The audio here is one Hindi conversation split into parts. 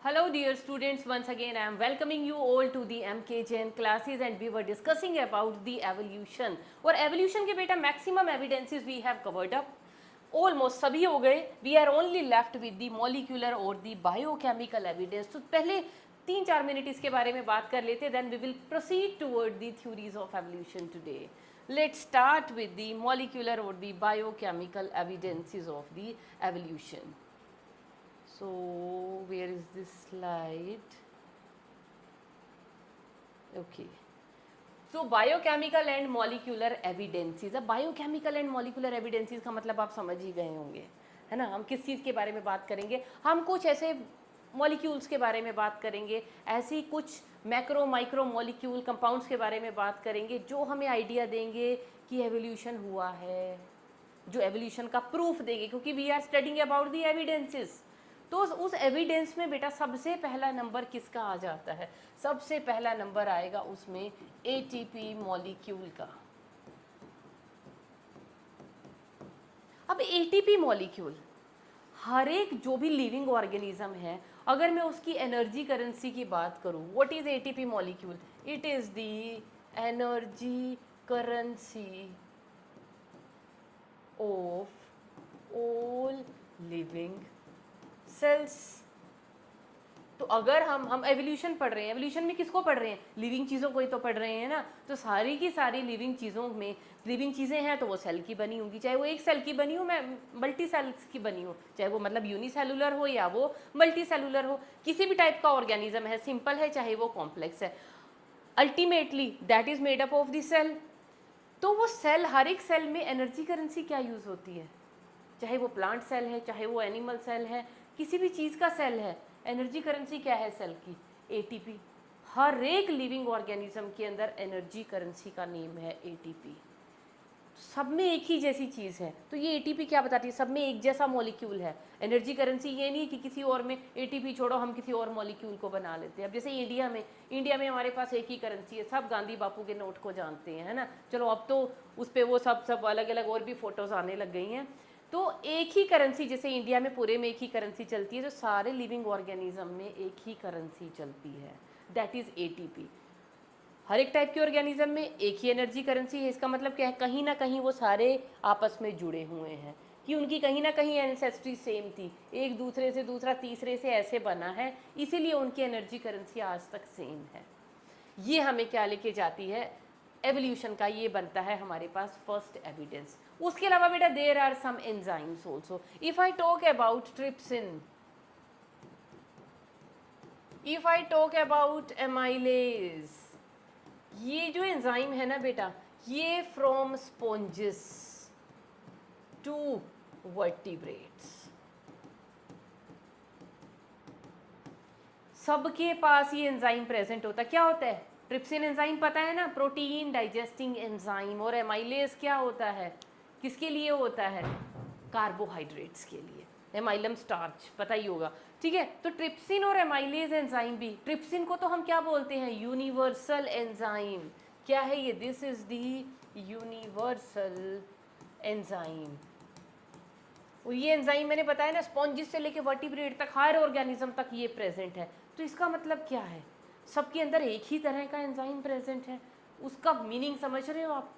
Hello dear students, once again I am welcoming you all to the MKJN classes and we were discussing about the evolution. और evolution के बेटा maximum evidences we have covered up. Almost सभी हो गए. We are only left with the molecular और the biochemical evidence. तो पहले 3-4 मिनट इसके बारे में बात कर लेते, then we will proceed toward the theories of evolution today. Let's start with the molecular or the biochemical evidences of the evolution. So where is this slide? Okay. So biochemical and molecular evidences. अब biochemical and molecular evidences का मतलब आप समझ ही गए होंगे, है ना. हम किस चीज़ के बारे में बात करेंगे? हम कुछ ऐसे मॉलिक्यूल्स के बारे में बात करेंगे, ऐसी कुछ मैक्रो माइक्रो मॉलिक्यूल कंपाउंड्स के बारे में बात करेंगे जो हमें आइडिया देंगे कि एवोल्यूशन हुआ है, जो एवोल्यूशन का प्रूफ देंगे, क्योंकि we are studying about the evidences. तो उस एविडेंस में बेटा सबसे पहला नंबर किसका आ जाता है? सबसे पहला नंबर आएगा उसमें एटीपी मॉलिक्यूल का. अब एटीपी मॉलिक्यूल हर एक जो भी लिविंग ऑर्गेनिज्म है, अगर मैं उसकी एनर्जी करेंसी की बात करूं, what is ATP molecule? It is the energy currency of all living cells. तो अगर हम एवोल्यूशन पढ़ रहे हैं, एवोल्यूशन में किसको पढ़ रहे हैं? लिविंग चीज़ों को ही तो पढ़ रहे हैं ना. तो सारी की सारी लिविंग चीज़ों में लिविंग चीज़ें हैं तो वो सेल की बनी होंगी, चाहे वो एक सेल की बनी हो, मैं मल्टी सेल्स की बनी हो, चाहे वो मतलब यूनिसेलुलर हो या वो मल्टी सेलुलर हो. किसी भी टाइप का ऑर्गेनिज्म है, सिंपल है चाहे वो कॉम्प्लेक्स है, ultimately that is made up of the cell. तो वो सेल, हर एक सेल में एनर्जी करेंसी क्या यूज़ होती है? चाहे वो प्लांट सेल है, चाहे वो एनिमल सेल है, किसी भी चीज़ का सेल है, एनर्जी करेंसी क्या है सेल की? एटीपी. हर एक लिविंग ऑर्गेनिज्म के अंदर एनर्जी करेंसी का नेम है एटीपी. सब में एक ही जैसी चीज़ है. तो ये एटीपी क्या बताती है? सब में एक जैसा मॉलिक्यूल है. एनर्जी करेंसी ये नहीं कि किसी और में एटीपी छोड़ो हम किसी और मॉलिक्यूल को बना लेते हैं. अब जैसे इंडिया में हमारे पास एक ही करेंसी है, सब गांधी बापू के नोट को जानते हैं, है ना. चलो अब तो उस पर वो सब अलग अलग और भी फोटोज आने लग गई हैं. तो एक ही करेंसी, जैसे इंडिया में पूरे में एक ही करेंसी चलती है, तो सारे लिविंग ऑर्गेनिज्म में एक ही करेंसी चलती है, दैट इज़ एटीपी. हर एक टाइप के ऑर्गेनिज्म में एक ही एनर्जी करेंसी है. इसका मतलब क्या है? कहीं ना कहीं वो सारे आपस में जुड़े हुए हैं, कि उनकी कहीं ना कहीं एंसेस्ट्री सेम थी, एक दूसरे से दूसरा तीसरे से ऐसे बना है, इसीलिए उनकी एनर्जी करेंसी आज तक सेम है. ये हमें क्या लेके जाती है? एवोल्यूशन का ये बनता है हमारे पास फर्स्ट एविडेंस. उसके अलावा बेटा there are some enzymes also. If I talk about trypsin, if I talk about amylase, ये जो एंजाइम है ना बेटा, ये फ्रॉम स्पॉन्जेस टू वर्टिब्रेट्स, सबके पास ये एंजाइम प्रेजेंट होता है. क्या होता है? ट्रिप्सिन एंजाइम पता है ना, प्रोटीन डाइजेस्टिंग एंजाइम. और एमाइलेज क्या होता है? किसके लिए होता है? कार्बोहाइड्रेट्स के लिए. एमाइलम स्टार्च पता ही होगा, ठीक है. तो ट्रिप्सिन और एमाइलेज एंजाइम भी, ट्रिप्सिन को तो हम क्या बोलते हैं? Universal enzyme. क्या है ये? This is the universal enzyme. और ये एंजाइम मैंने बताया ना, स्पॉन्जिस से लेके वर्टिब्रेट तक हर ऑर्गेनिज्म तक ये प्रेजेंट है. तो इसका मतलब क्या है? सबके अंदर एक ही तरह का एंजाइम प्रेजेंट है. उसका मीनिंग समझ रहे हो आप?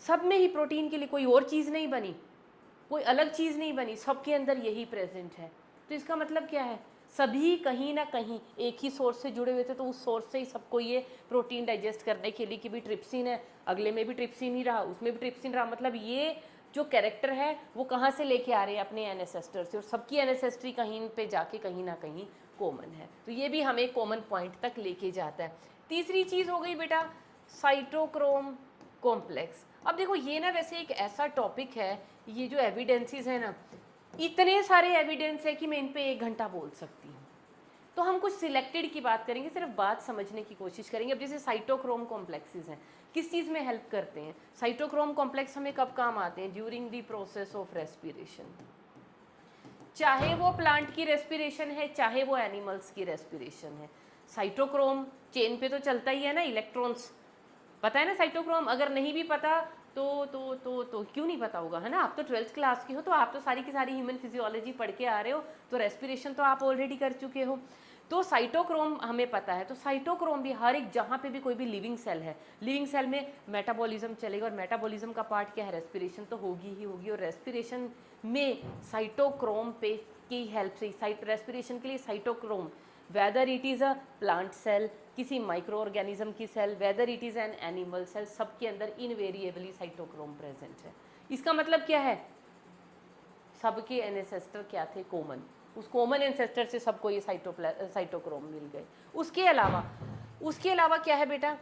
सब में ही प्रोटीन के लिए कोई और चीज़ नहीं बनी, कोई अलग चीज़ नहीं बनी, सबके अंदर यही प्रेजेंट है. तो इसका मतलब क्या है? सभी कहीं ना कहीं एक ही सोर्स से जुड़े हुए थे, तो उस सोर्स से ही सबको ये प्रोटीन डाइजेस्ट करने के लिए कि भी ट्रिप्सिन है, अगले में भी ट्रिप्सिन ही रहा, उसमें भी ट्रिप्सिन रहा. मतलब ये जो कैरेक्टर है वो कहाँ से लेके आ रहे हैं? अपने एनेसेस्टर से. और सबकी एनेसेस्ट्री कहीं पे जाके कहीं ना कहीं कॉमन है. तो ये भी हमें कॉमन पॉइंट तक लेके जाता है. तीसरी चीज़ हो गई बेटा साइटोक्रोम कॉम्प्लेक्स. अब देखो ये ना वैसे एक ऐसा टॉपिक है, ये जो एविडेंसेस है ना, इतने सारे एविडेंस है कि मैं इन पे 1 घंटा बोल सकती हूँ. तो हम कुछ सिलेक्टेड की बात करेंगे, सिर्फ बात समझने की कोशिश करेंगे. अब जैसे साइटोक्रोम कॉम्प्लेक्सेस हैं, किस चीज़ में हेल्प करते हैं? साइटोक्रोम कॉम्प्लेक्स हमें कब काम आते हैं? During the process of respiration. चाहे वो प्लांट की रेस्पिरेशन है, चाहे वो एनिमल्स की रेस्पिरेशन है, साइटोक्रोम चेन पे तो चलता ही है ना. इलेक्ट्रॉन्स पता है ना साइटोक्रोम, अगर नहीं भी पता तो क्यों नहीं पता होगा, है ना? आप तो 12th क्लास की हो, तो आप तो सारी की सारी ह्यूमन फिजियोलॉजी पढ़ के आ रहे हो, तो रेस्पिरेशन तो आप ऑलरेडी कर चुके हो। तो साइटोक्रोम हमें पता है, तो साइटोक्रोम भी हर एक जहाँ पे भी कोई भी लिविंग सेल है, लिविंग सेल में मेटाबॉलिज्म चलेगा, और मेटाबॉलिज्म का पार्ट क्या है? रेस्पिरेशन तो होगी ही होगी, और रेस्पिरेशन में साइटोक्रोम पे की हेल्प से, रेस्पिरेशन के लिए cytochrome, whether it is a plant cell, किसी माइक्रो ऑर्गेनिज्म की cell, whether it is an animal cell, सबके अंदर इनवेरिएबली साइटोक्रोम प्रेजेंट है। इसका मतलब क्या है? सबके एनेसेस्टर क्या थे? कॉमन। उस कॉमन एंसेस्टर से सबको ये साइटोक्रोम मिल गए। उसके अलावा क्या है बेटा?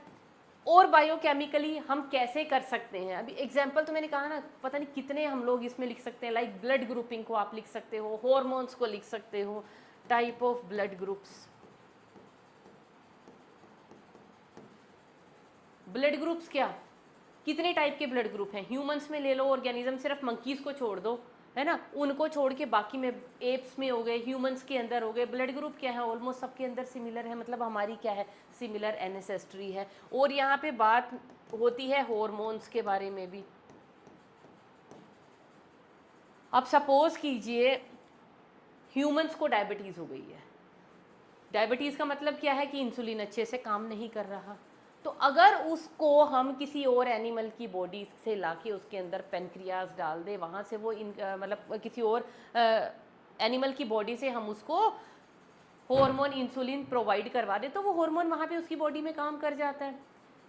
और बायोकेमिकली हम कैसे कर सकते हैं? अभी एग्जाम्पल तो मैंने कहा ना, पता नहीं कितने हम लोग इसमें लिख सकते हैं। लाइक ब्लड ग्रुपिंग को आप लिख सकते हो, हॉर्मोन्स को लिख सकते हो, type of blood groups. Blood groups क्या, कितने टाइप के ब्लड ग्रुप हैं? ह्यूमंस में ले लो, ऑर्गेनिज्म, सिर्फ मंकीज को छोड़ दो, है ना, उनको छोड़ के बाकी में, एप्स में हो गए, ह्यूमंस के अंदर हो गए, ब्लड ग्रुप क्या है? ऑलमोस्ट सबके अंदर सिमिलर है, मतलब हमारी क्या है? सिमिलर एनेसेस्ट्री है। और यहाँ पे बात होती है हॉर्मोन्स के बारे में भी। अब सपोज कीजिए ह्यूमंस को डायबिटीज़ हो गई है। डायबिटीज़ का मतलब क्या है? कि इंसुलिन अच्छे से काम नहीं कर रहा। तो अगर उसको हम किसी और एनिमल की बॉडी से लाके उसके अंदर पेनक्रियाज डाल दे, वहाँ से वो मतलब किसी और एनिमल की बॉडी से हम उसको हार्मोन इंसुलिन प्रोवाइड करवा दे, तो वो हार्मोन वहाँ पे उसकी बॉडी में काम कर जाता है।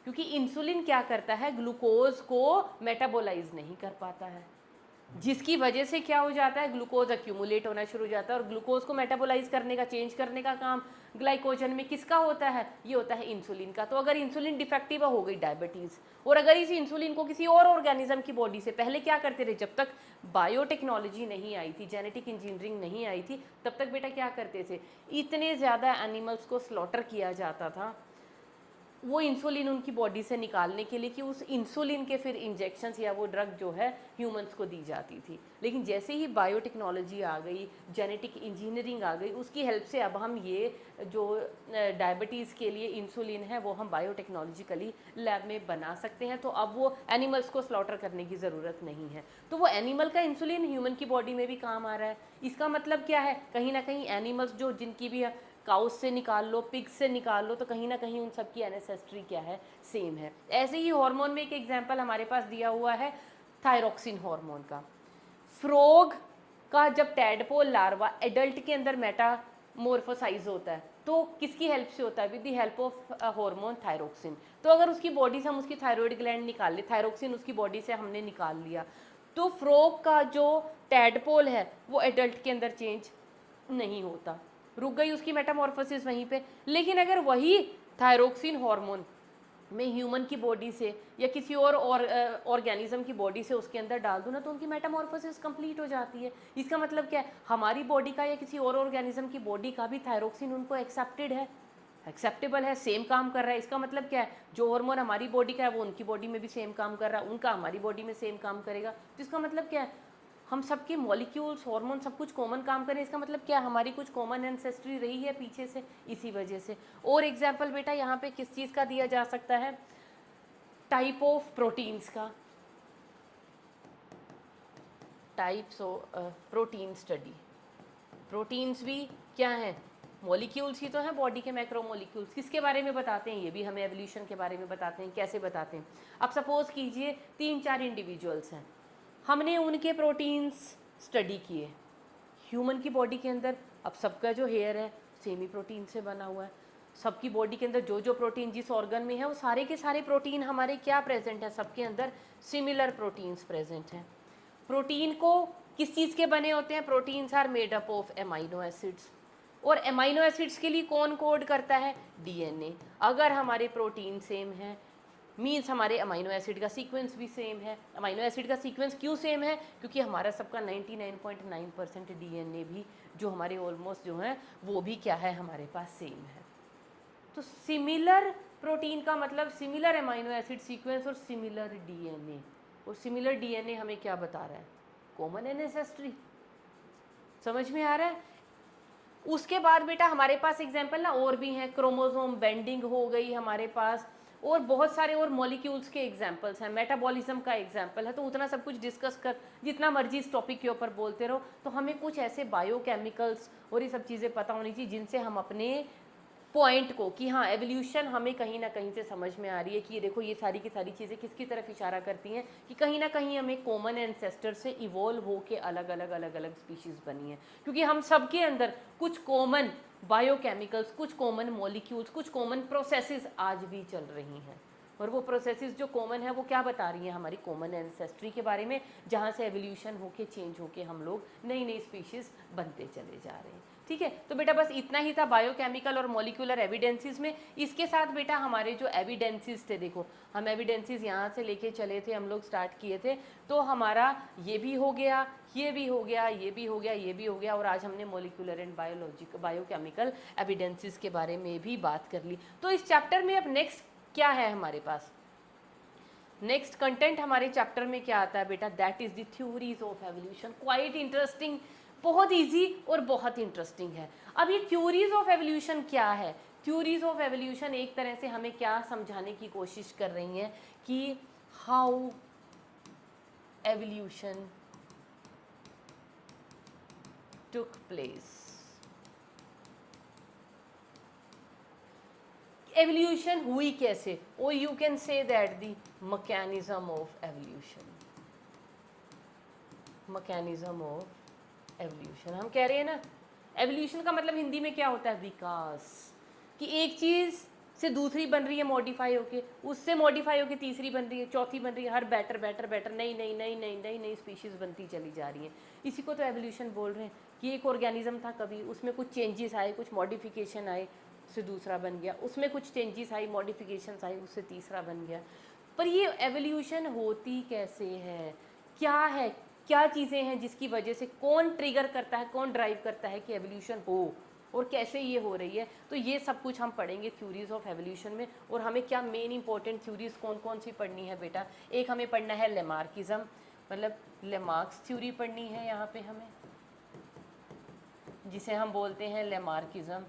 क्योंकि इंसुलिन क्या करता है? ग्लूकोज को मेटाबोलाइज नहीं कर पाता है, जिसकी वजह से क्या हो जाता है? ग्लूकोज अक्यूमुलेट होना शुरू हो जाता है, और ग्लूकोज को मेटाबोलाइज करने का, चेंज करने का काम ग्लाइकोजन में किसका होता है? ये होता है इंसुलिन का। तो अगर इंसुलिन डिफेक्टिव हो गई डायबिटीज़। और अगर इस इंसुलिन को किसी और ऑर्गेनिज्म की बॉडी से, पहले क्या करते थे, जब तक बायोटेक्नोलॉजी नहीं आई थी, जेनेटिक इंजीनियरिंग नहीं आई थी, तब तक बेटा क्या करते थे? इतने ज़्यादा एनिमल्स को स्लॉटर किया जाता था वो इंसुलिन उनकी बॉडी से निकालने के लिए, कि उस इंसुलिन के फिर इंजेक्शंस या वो ड्रग जो है ह्यूमंस को दी जाती थी। लेकिन जैसे ही बायोटेक्नोलॉजी आ गई, जेनेटिक इंजीनियरिंग आ गई, उसकी हेल्प से अब हम ये जो डायबिटीज़ के लिए इंसुलिन है वो हम बायोटेक्नोलॉजिकली लैब में बना सकते हैं। तो अब वो एनिमल्स को स्लॉटर करने की ज़रूरत नहीं है। तो वो एनिमल का इंसुलिन ह्यूमन की बॉडी में भी काम आ रहा है। इसका मतलब क्या है? कहीं ना कहीं एनिमल्स जो, जिनकी भी काउस से निकाल लो, पिग्स से निकाल लो, तो कहीं ना कहीं उन सब की एनेसेस्ट्री क्या है? सेम है। ऐसे ही हार्मोन में एक एग्जांपल हमारे पास दिया हुआ है थायरोक्सिन हार्मोन का। फ्रॉग का जब टैडपोल लार्वा एडल्ट के अंदर मेटामॉर्फोसाइज होता है, तो किसकी हेल्प से होता है? With the help of hormone thyroxine. तो अगर उसकी बॉडी से हम उसकी थायराइड ग्लैंड निकाल ले, थायरोक्सिन उसकी बॉडी से हमने निकाल लिया, तो फ्रॉग का जो टैडपोल है वो एडल्ट के अंदर चेंज नहीं होता, रुक गई उसकी मेटामॉर्फोसिस वहीं पे। लेकिन अगर वही थायरोक्सिन हार्मोन मैं ह्यूमन की बॉडी से या किसी और ऑर्गेनिज्म की बॉडी से उसके अंदर डाल दूँ ना, तो उनकी मेटामॉर्फोसिस कंप्लीट हो जाती है। इसका मतलब क्या है? हमारी बॉडी का या किसी और ऑर्गेनिज्म की बॉडी का भी थायरोक्सिन उनको एक्सेप्टेड है, एक्सेप्टेबल है, सेम काम कर रहा है। इसका मतलब क्या है? जो हार्मोन हमारी बॉडी का है वो उनकी बॉडी में भी सेम काम कर रहा है, उनका हमारी बॉडी में सेम काम करेगा। तो इसका मतलब क्या है? हम सबके मॉलिक्यूल्स, हार्मोन, सब कुछ कॉमन काम करें। इसका मतलब क्या? हमारी कुछ कॉमन एंसेस्ट्री रही है पीछे से, इसी वजह से। और एग्जाम्पल बेटा यहाँ पे किस चीज़ का दिया जा सकता है? टाइप ऑफ प्रोटीन्स का, types of protein study. Proteins भी क्या हैं? मॉलिक्यूल्स ही तो हैं, बॉडी के मैक्रो मॉलिक्यूल्स। किसके बारे में बताते हैं? ये भी हमें एवोल्यूशन के बारे में बताते हैं। कैसे बताते हैं? अब सपोज कीजिए 3-4 इंडिविजुअल्स हैं, हमने उनके प्रोटीन्स स्टडी किए ह्यूमन की बॉडी के अंदर। अब सबका जो हेयर है सेमी प्रोटीन से बना हुआ है, सबकी बॉडी के अंदर जो जो प्रोटीन जिस ऑर्गन में है वो सारे के सारे प्रोटीन हमारे क्या प्रेजेंट है? सबके अंदर सिमिलर प्रोटीन्स प्रेजेंट हैं। प्रोटीन को किस चीज़ के बने होते हैं? Proteins are made up of amino acids. और एमाइनो एसिड्स के लिए कौन कोड करता है? डीएनए। अगर हमारे प्रोटीन सेम है मीन्स हमारे अमाइनो एसिड का सीक्वेंस भी सेम है। अमाइनो एसिड का सीक्वेंस क्यों सेम है? क्योंकि हमारा सबका 99.9% डीएनए भी जो हमारे ऑलमोस्ट जो है वो भी क्या है? हमारे पास सेम है। तो सिमिलर प्रोटीन का मतलब सिमिलर अमाइनो एसिड सीक्वेंस और सिमिलर डीएनए। और सिमिलर डीएनए हमें क्या बता रहा है? Common ancestry. समझ में आ रहा है? उसके बाद बेटा हमारे पास एग्जाम्पल ना और भी हैं। क्रोमोसोम बेंडिंग हो गई हमारे पास, और बहुत सारे और मॉलिक्यूल्स के एग्जांपल्स हैं, मेटाबॉलिज्म का एग्जांपल है। तो उतना सब कुछ डिस्कस कर, जितना मर्जी इस टॉपिक के ऊपर बोलते रहो, तो हमें कुछ ऐसे बायोकेमिकल्स और ये सब चीज़ें पता होनी चाहिए जिनसे हम अपने पॉइंट को, कि हाँ एवोल्यूशन हमें कहीं ना कहीं से समझ में आ रही है कि ये देखो ये सारी की सारी चीज़ें किसकी तरफ इशारा करती हैं, कि कहीं ना कहीं हमें कॉमन एंसेस्टर से इवॉल्व होके अलग अलग स्पीशीज़ बनी है। क्योंकि हम सबके अंदर कुछ कॉमन बायोकेमिकल्स, कुछ कॉमन मॉलिक्यूल्स, कुछ कॉमन प्रोसेसेस आज भी चल रही हैं। और वो प्रोसेसेस जो कॉमन है वो क्या बता रही हैं, हमारी कॉमन एंसेस्ट्री के बारे में, जहाँ से एवोल्यूशन होके चेंज होके हम लोग नई नई स्पीशीज़ बनते चले जा रहे हैं। ठीक है, तो बेटा बस इतना ही था बायोकेमिकल और मॉलिक्यूलर एविडेंसेस में। इसके साथ बेटा हमारे जो एविडेंसेस थे, देखो हम एविडेंसेस यहाँ से लेके चले थे, हम लोग स्टार्ट किए थे, तो हमारा ये भी हो गया, ये भी हो गया, ये भी हो गया, ये भी हो गया, और आज हमने मॉलिक्यूलर एंड बायोकेमिकल एविडेंसेस के बारे में भी बात कर ली। तो इस चैप्टर में अब नेक्स्ट क्या है हमारे पास, नेक्स्ट कंटेंट हमारे चैप्टर में क्या आता है बेटा, that is the theories of evolution. Quite interesting, बहुत इजी और बहुत इंटरेस्टिंग है। अब ये थ्योरीज ऑफ एवोल्यूशन क्या है, थ्योरीज ऑफ एवोल्यूशन एक तरह से हमें क्या समझाने की कोशिश कर रही हैं कि how evolution took place. Evolution हुई कैसे, और you can say that the mechanism of evolution, mechanism of evolution. हम कह रहे हैं ना, एवोल्यूशन का मतलब हिंदी में क्या होता है, विकास, कि एक चीज़ से दूसरी बन रही है मॉडिफाई होके, उससे मॉडिफाई होके तीसरी बन रही है, चौथी बन रही है, हर बैटर बैटर बैटर नई नई नई नई नई नई स्पीशीज़ बनती चली जा रही है। इसी को तो एवोल्यूशन बोल रहे हैं, कि एक ऑर्गेनिज्म था कभी, उसमें कुछ चेंजेस आए, कुछ मॉडिफिकेशन आए, उससे दूसरा बन गया, उसमें कुछ चेंजेस आई, मॉडिफिकेशंस आई, उससे तीसरा बन गया। पर ये एवोल्यूशन होती कैसे है, क्या है, क्या चीज़ें हैं जिसकी वजह से, कौन ट्रिगर करता है, कौन ड्राइव करता है कि एवोल्यूशन हो, और कैसे ये हो रही है, तो ये सब कुछ हम पढ़ेंगे थ्योरीज ऑफ एवोल्यूशन में। और हमें क्या मेन इंपॉर्टेंट थ्योरीज कौन कौन सी पढ़नी है बेटा, एक हमें पढ़ना है लेमार्किज्म, मतलब लेमार्क्स थ्योरी पढ़नी है यहाँ पे हमें, जिसे हम बोलते हैं लेमार्किज्म।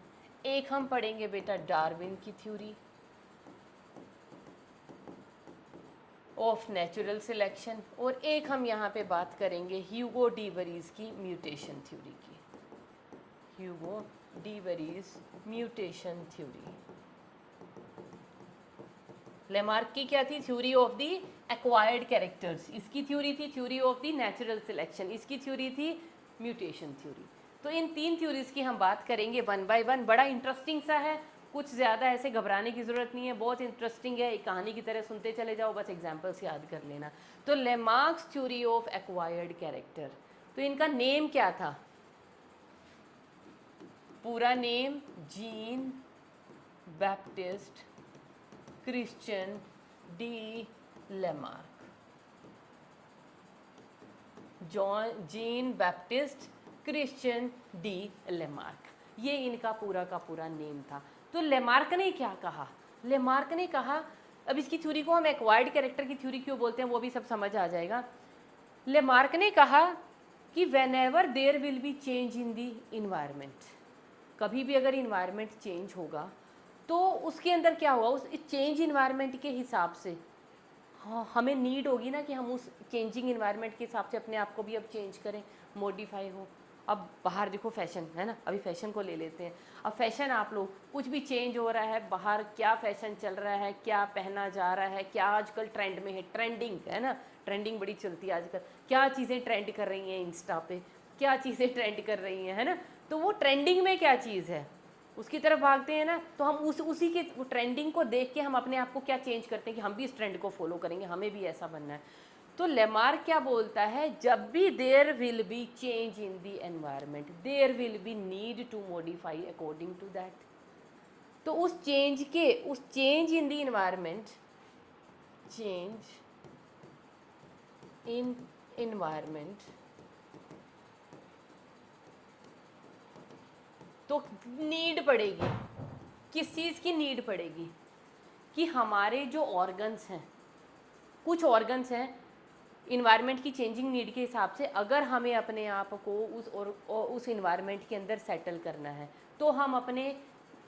एक हम पढ़ेंगे बेटा डार्विन की थ्योरी ऑफ नेचुरल सिलेक्शन, और एक हम यहाँ पे बात करेंगे ह्यूगो डी वरीज की म्यूटेशन थ्योरी की, Hugo de worries mutation theory. Lamarck की क्या थी, theory of the acquired characters, इसकी थ्योरी थी theory of the natural selection, इसकी थ्योरी थी म्यूटेशन थ्योरी। तो इन तीन थ्योरीज की हम बात करेंगे वन बाय वन। बड़ा इंटरेस्टिंग सा है, कुछ ज़्यादा ऐसे घबराने की ज़रूरत नहीं है, बहुत इंटरेस्टिंग है, एक कहानी की तरह सुनते चले जाओ, बस एग्जाम्पल्स याद कर लेना। तो Lamarck's theory of acquired character, तो इनका नेम क्या था, पूरा name Jean Baptiste Christian D Lamarck, Jean Baptiste Christian D Lamarck, ये इनका पूरा का पूरा नेम था। तो लेमार्क ने क्या कहा, लेमार्क ने कहा, अब इसकी थ्योरी को हम एक्वायर्ड कैरेक्टर की थ्योरी क्यों बोलते हैं वो भी सब समझ आ जाएगा। लेमार्क ने कहा कि whenever there will be change in the environment, कभी भी अगर इन्वायरमेंट चेंज होगा तो उसके अंदर क्या होगा, उस चेंज इन्वायरमेंट के हिसाब से, हाँ हमें नीड होगी ना कि हम उस चेंजिंग इन्वायरमेंट के हिसाब से अपने आप को भी अब चेंज करें, मॉडिफाई हो। अब बाहर देखो फैशन है ना, अभी फैशन को ले लेते हैं। अब फैशन आप लोग, कुछ भी चेंज हो रहा है बाहर, क्या फैशन चल रहा है, क्या पहना जा रहा है, क्या आजकल ट्रेंड में है, ट्रेंडिंग है ना, ट्रेंडिंग बड़ी चलती है आजकल, क्या चीज़ें ट्रेंड कर रही हैं इंस्टा पे, क्या चीज़ें ट्रेंड कर रही हैं, है ना। तो वो ट्रेंडिंग में क्या चीज़ है उसकी तरफ भागते हैं ना, तो हम उसी के ट्रेंडिंग को देख के हम अपने आप को क्या चेंज करते हैं कि हम भी इस ट्रेंड को फॉलो करेंगे, हमें भी ऐसा बनना है। तो लेमार्क क्या बोलता है, जब भी there will be change in the environment, there will be need to modify according to that. तो उस change in the environment, change in environment, तो नीड पड़ेगी, किस चीज़ की नीड पड़ेगी, कि हमारे जो ऑर्गन्स हैं, कुछ ऑर्गन्स हैं इन्वायरमेंट की चेंजिंग नीड के हिसाब से, अगर हमें अपने आप को उस इन्वायरमेंट के अंदर सेटल करना है, तो हम अपने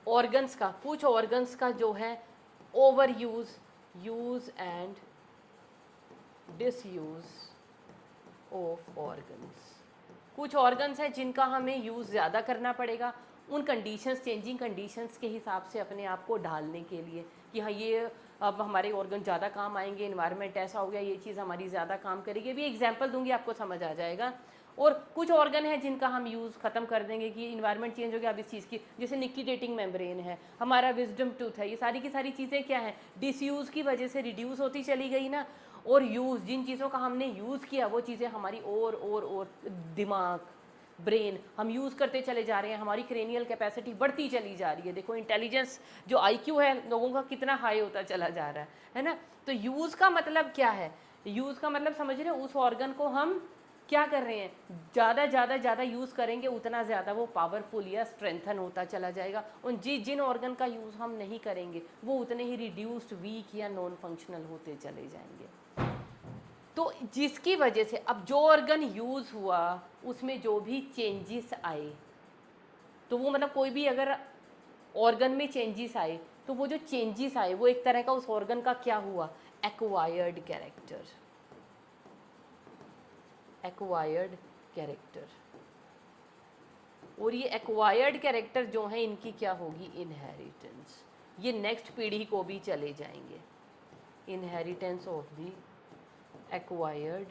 ऑर्गन्स का, कुछ ऑर्गन्स का जो है over use, use and disuse of organs. कुछ ऑर्गन्स हैं जिनका हमें यूज़ ज़्यादा करना पड़ेगा, उन कंडीशंस, चेंजिंग कंडीशंस के हिसाब से अपने आप को ढालने के लिए कि हाँ ये अब हमारे ऑर्गन ज़्यादा काम आएंगे, इन्वायरमेंट ऐसा हो गया, ये चीज़ हमारी ज़्यादा काम करेगी। अभी एग्जांपल दूंगी, आपको समझ आ जाएगा। और कुछ ऑर्गन है जिनका हम यूज़ ख़त्म कर देंगे कि इन्वायरमेंट चेंज हो गया अब इस चीज़ की, जैसे निक्टिडेटिंग मेम्ब्रेन है, हमारा विजडम टूथ है, ये सारी की सारी चीज़ें क्या हैं, डिसयूज़ की वजह से रिड्यूस होती चली गई ना। और यूज़, जिन चीज़ों का हमने यूज़ किया वो चीज़ें हमारी और दिमाग, ब्रेन हम यूज़ करते चले जा रहे हैं, हमारी क्रेनियल कैपेसिटी बढ़ती चली जा रही है। देखो इंटेलिजेंस जो आईक्यू है लोगों का कितना हाई होता चला जा रहा है ना। तो यूज़ का मतलब क्या है, यूज़ का मतलब समझ रहे हो, उस ऑर्गन को हम क्या कर रहे हैं, ज़्यादा यूज़ करेंगे उतना ज़्यादा वो पावरफुल या स्ट्रेंथन होता चला जाएगा। और जिन ऑर्गन का यूज़ हम नहीं करेंगे वो उतने ही रिड्यूस्ड, वीक या नॉन फंक्शनल होते चले जाएंगे। तो जिसकी वजह से अब जो ऑर्गन यूज़ हुआ उसमें जो भी चेंजेस आए, तो वो मतलब कोई भी अगर ऑर्गन में चेंजेस आए तो वो जो चेंजेस आए वो एक तरह का उस ऑर्गन का क्या हुआ, एक्वायर्ड कैरेक्टर, एक्वायर्ड कैरेक्टर। और ये एक्वायर्ड कैरेक्टर जो है इनकी क्या होगी, इनहेरिटेंस। ये नेक्स्ट पीढ़ी को भी चले जाएंगे, inheritance of the acquired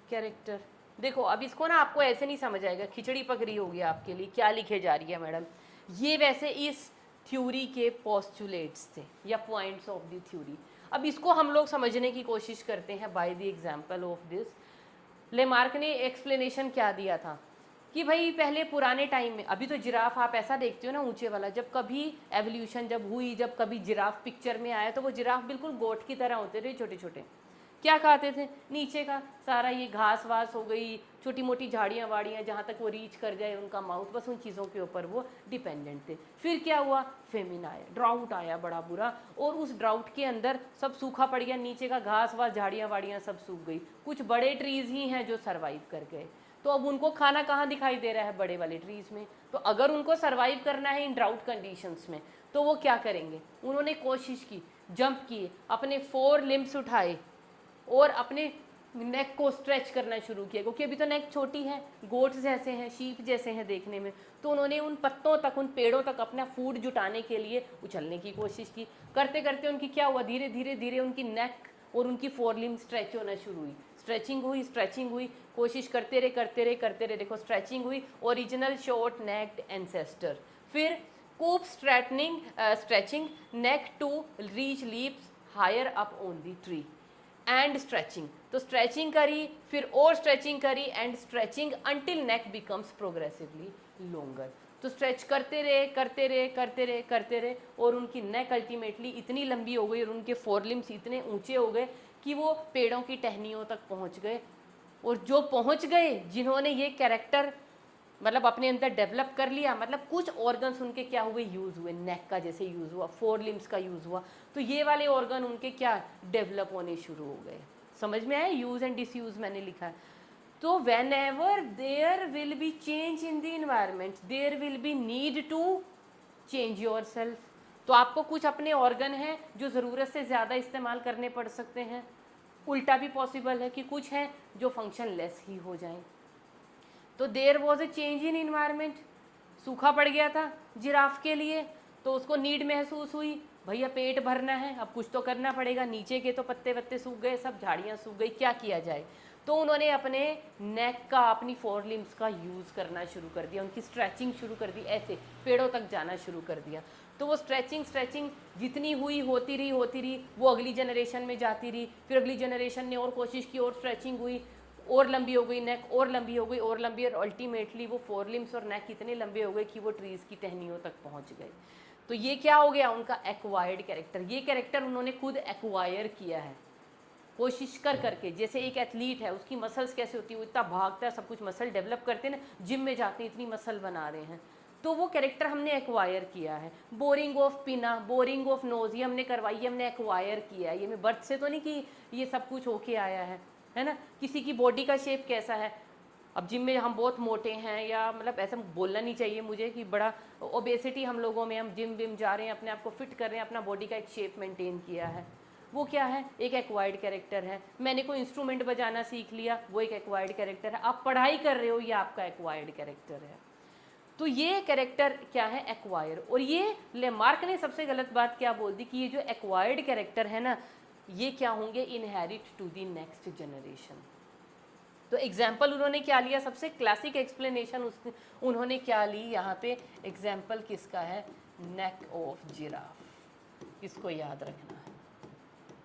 character. देखो अब इसको ना आपको ऐसे नहीं समझ आएगा, खिचड़ी पक रही होगी आपके लिए, क्या लिखे जा रही है मैडम। ये वैसे इस थ्योरी के पोस्टुलेट्स थे या पॉइंट्स ऑफ द थ्योरी। अब इसको हम लोग समझने की कोशिश करते हैं by the example of this. Lamarck ने एक्सप्लेनेशन क्या दिया था कि भाई पहले पुराने टाइम में, अभी तो जिराफ आप ऐसा देखते हो ना ऊंचे वाला, जब कभी एवोल्यूशन जब हुई, जब कभी जिराफ पिक्चर में आया तो वो जिराफ बिल्कुल गोट की तरह होते थे, छोटे छोटे। क्या खाते थे, नीचे का सारा ये घास वास हो गई, छोटी मोटी झाड़ियाँ वाड़ियाँ, जहाँ तक वो रीच कर जाए उनका माउथ, बस उन चीज़ों के ऊपर वो डिपेंडेंट थे। फिर क्या हुआ, फेमिन आया, ड्राउट आया बड़ा बुरा, और उस ड्राउट के अंदर सब सूखा पड़ गया, नीचे का घास वास झाड़ियाँ वाड़ियाँ सब सूख गई, कुछ बड़े ट्रीज़ ही हैं जो सर्वाइव कर गए। तो अब उनको खाना कहाँ दिखाई दे रहा है, बड़े वाले ट्रीज़ में। तो अगर उनको सर्वाइव करना है इन ड्राउट कंडीशंस में तो वो क्या करेंगे, उन्होंने कोशिश की, जंप किए, अपने 4 लिम्स उठाए और अपने नेक को स्ट्रेच करना शुरू किया, क्योंकि अभी तो नेक छोटी है, गोट्स जैसे हैं, शीप जैसे हैं देखने में। तो उन्होंने उन पत्तों तक, उन पेड़ों तक अपना फूड जुटाने के लिए उछलने की कोशिश की। करते करते उनकी क्या हुआ, धीरे धीरे धीरे उनकी नेक और उनकी 4 लिम्ब स्ट्रेच होना शुरू हुई, स्ट्रेचिंग हुई, कोशिश करते रहे, देखो स्ट्रेचिंग हुई, ओरिजिनल शॉर्ट नेक्ड एंसेस्टर। फिर keep stretching neck to reach leaves higher up on the tree and stretching. तो स्ट्रेचिंग करी, फिर और स्ट्रेचिंग करी, and stretching until neck becomes progressively longer. तो स्ट्रेच करते रहे और उनकी नेक अल्टीमेटली इतनी लंबी हो गई और उनके 4 लिम्स इतने ऊंचे हो गए कि वो पेड़ों की टहनियों तक पहुंच गए। और जो पहुंच गए, जिन्होंने ये कैरेक्टर मतलब अपने अंदर डेवलप कर लिया, मतलब कुछ ऑर्गन्स उनके क्या हुए, यूज़ हुए, नेक का जैसे यूज़ हुआ, 4 लिम्स का यूज़ हुआ, तो ये वाले ऑर्गन उनके क्या डेवलप होने शुरू हो गए। समझ में आया, यूज़ एंड डिसयूज़ मैंने लिखा है। तो whenever there will be change in the environment there will be need to change yourself. तो आपको कुछ अपने ऑर्गन हैं जो ज़रूरत से ज़्यादा इस्तेमाल करने पड़ सकते हैं, उल्टा भी पॉसिबल है कि कुछ हैं जो फंक्शन लेस ही हो जाएं। तो there was a change in environment, सूखा पड़ गया था जिराफ के लिए, तो उसको नीड महसूस हुई, भैया पेट भरना है, अब कुछ तो करना पड़ेगा, नीचे के तो पत्ते वत्ते सूख गए, सब झाड़ियाँ सूख गई, क्या किया जाए। तो उन्होंने अपने नेक का, अपनी 4 लिम्स का यूज़ करना शुरू कर दिया, उनकी स्ट्रेचिंग शुरू कर दी, ऐसे पेड़ों तक जाना शुरू कर दिया। तो वो स्ट्रेचिंग जितनी हुई होती रही, वो अगली जनरेशन में जाती रही, फिर अगली जनरेशन ने और कोशिश की और स्ट्रेचिंग हुई, और लंबी हो गई नेक, और लंबी हो गई, और लंबी, और अल्टीमेटली वो 4 लिम्स और नेक इतने लंबे हो गए कि वो ट्रीज़ की टहनियों तक पहुंच गए। तो ये क्या हो गया, उनका एक्वायर्ड कैरेक्टर। ये कैरेक्टर उन्होंने खुद एक्वायर किया है, कोशिश कर करके। जैसे एक एथलीट है, उसकी मसल्स कैसे होती है, वो इतना भागता है, सब कुछ मसल डेवलप करते हैं ना, जिम में जाते हैं, इतनी मसल बना रहे हैं, तो वो कैरेक्टर हमने एक्वायर किया है। बोरिंग ऑफ पिना, बोरिंग ऑफ नोज, ये हमने करवाई है, हमने एक्वायर किया है। ये मैं बर्थ से तो नहीं कि ये सब कुछ होके आया है ना। किसी की बॉडी का शेप कैसा है, अब जिम में हम बहुत मोटे हैं, या मतलब ऐसा बोलना नहीं चाहिए मुझे कि बड़ा ओबेसिटी हम लोगों में, हम जिम विम जा रहे हैं, अपने आप को फिट कर रहे हैं, अपना बॉडी का एक शेप मेंटेन किया है, वो क्या है, एक एक्वायर्ड कैरेक्टर है। मैंने कोई इंस्ट्रूमेंट बजाना सीख लिया, वो एक एक्वायर्ड कैरेक्टर है। आप पढ़ाई कर रहे हो, ये आपका एक्वायर्ड कैरेक्टर है। तो ये कैरेक्टर क्या है, एक्वायर। और ये लेमार्क ने सबसे गलत बात क्या बोल दी कि ये जो एक्वायर्ड कैरेक्टर है ना, ये क्या होंगे, inherit to the next generation. तो एग्जाम्पल उन्होंने क्या लिया, सबसे क्लासिक एक्सप्लेनेशन उस उन्होंने क्या ली यहाँ पे, एग्जाम्पल किसका है, नेक ऑफ जिराफ, इसको याद रखना है।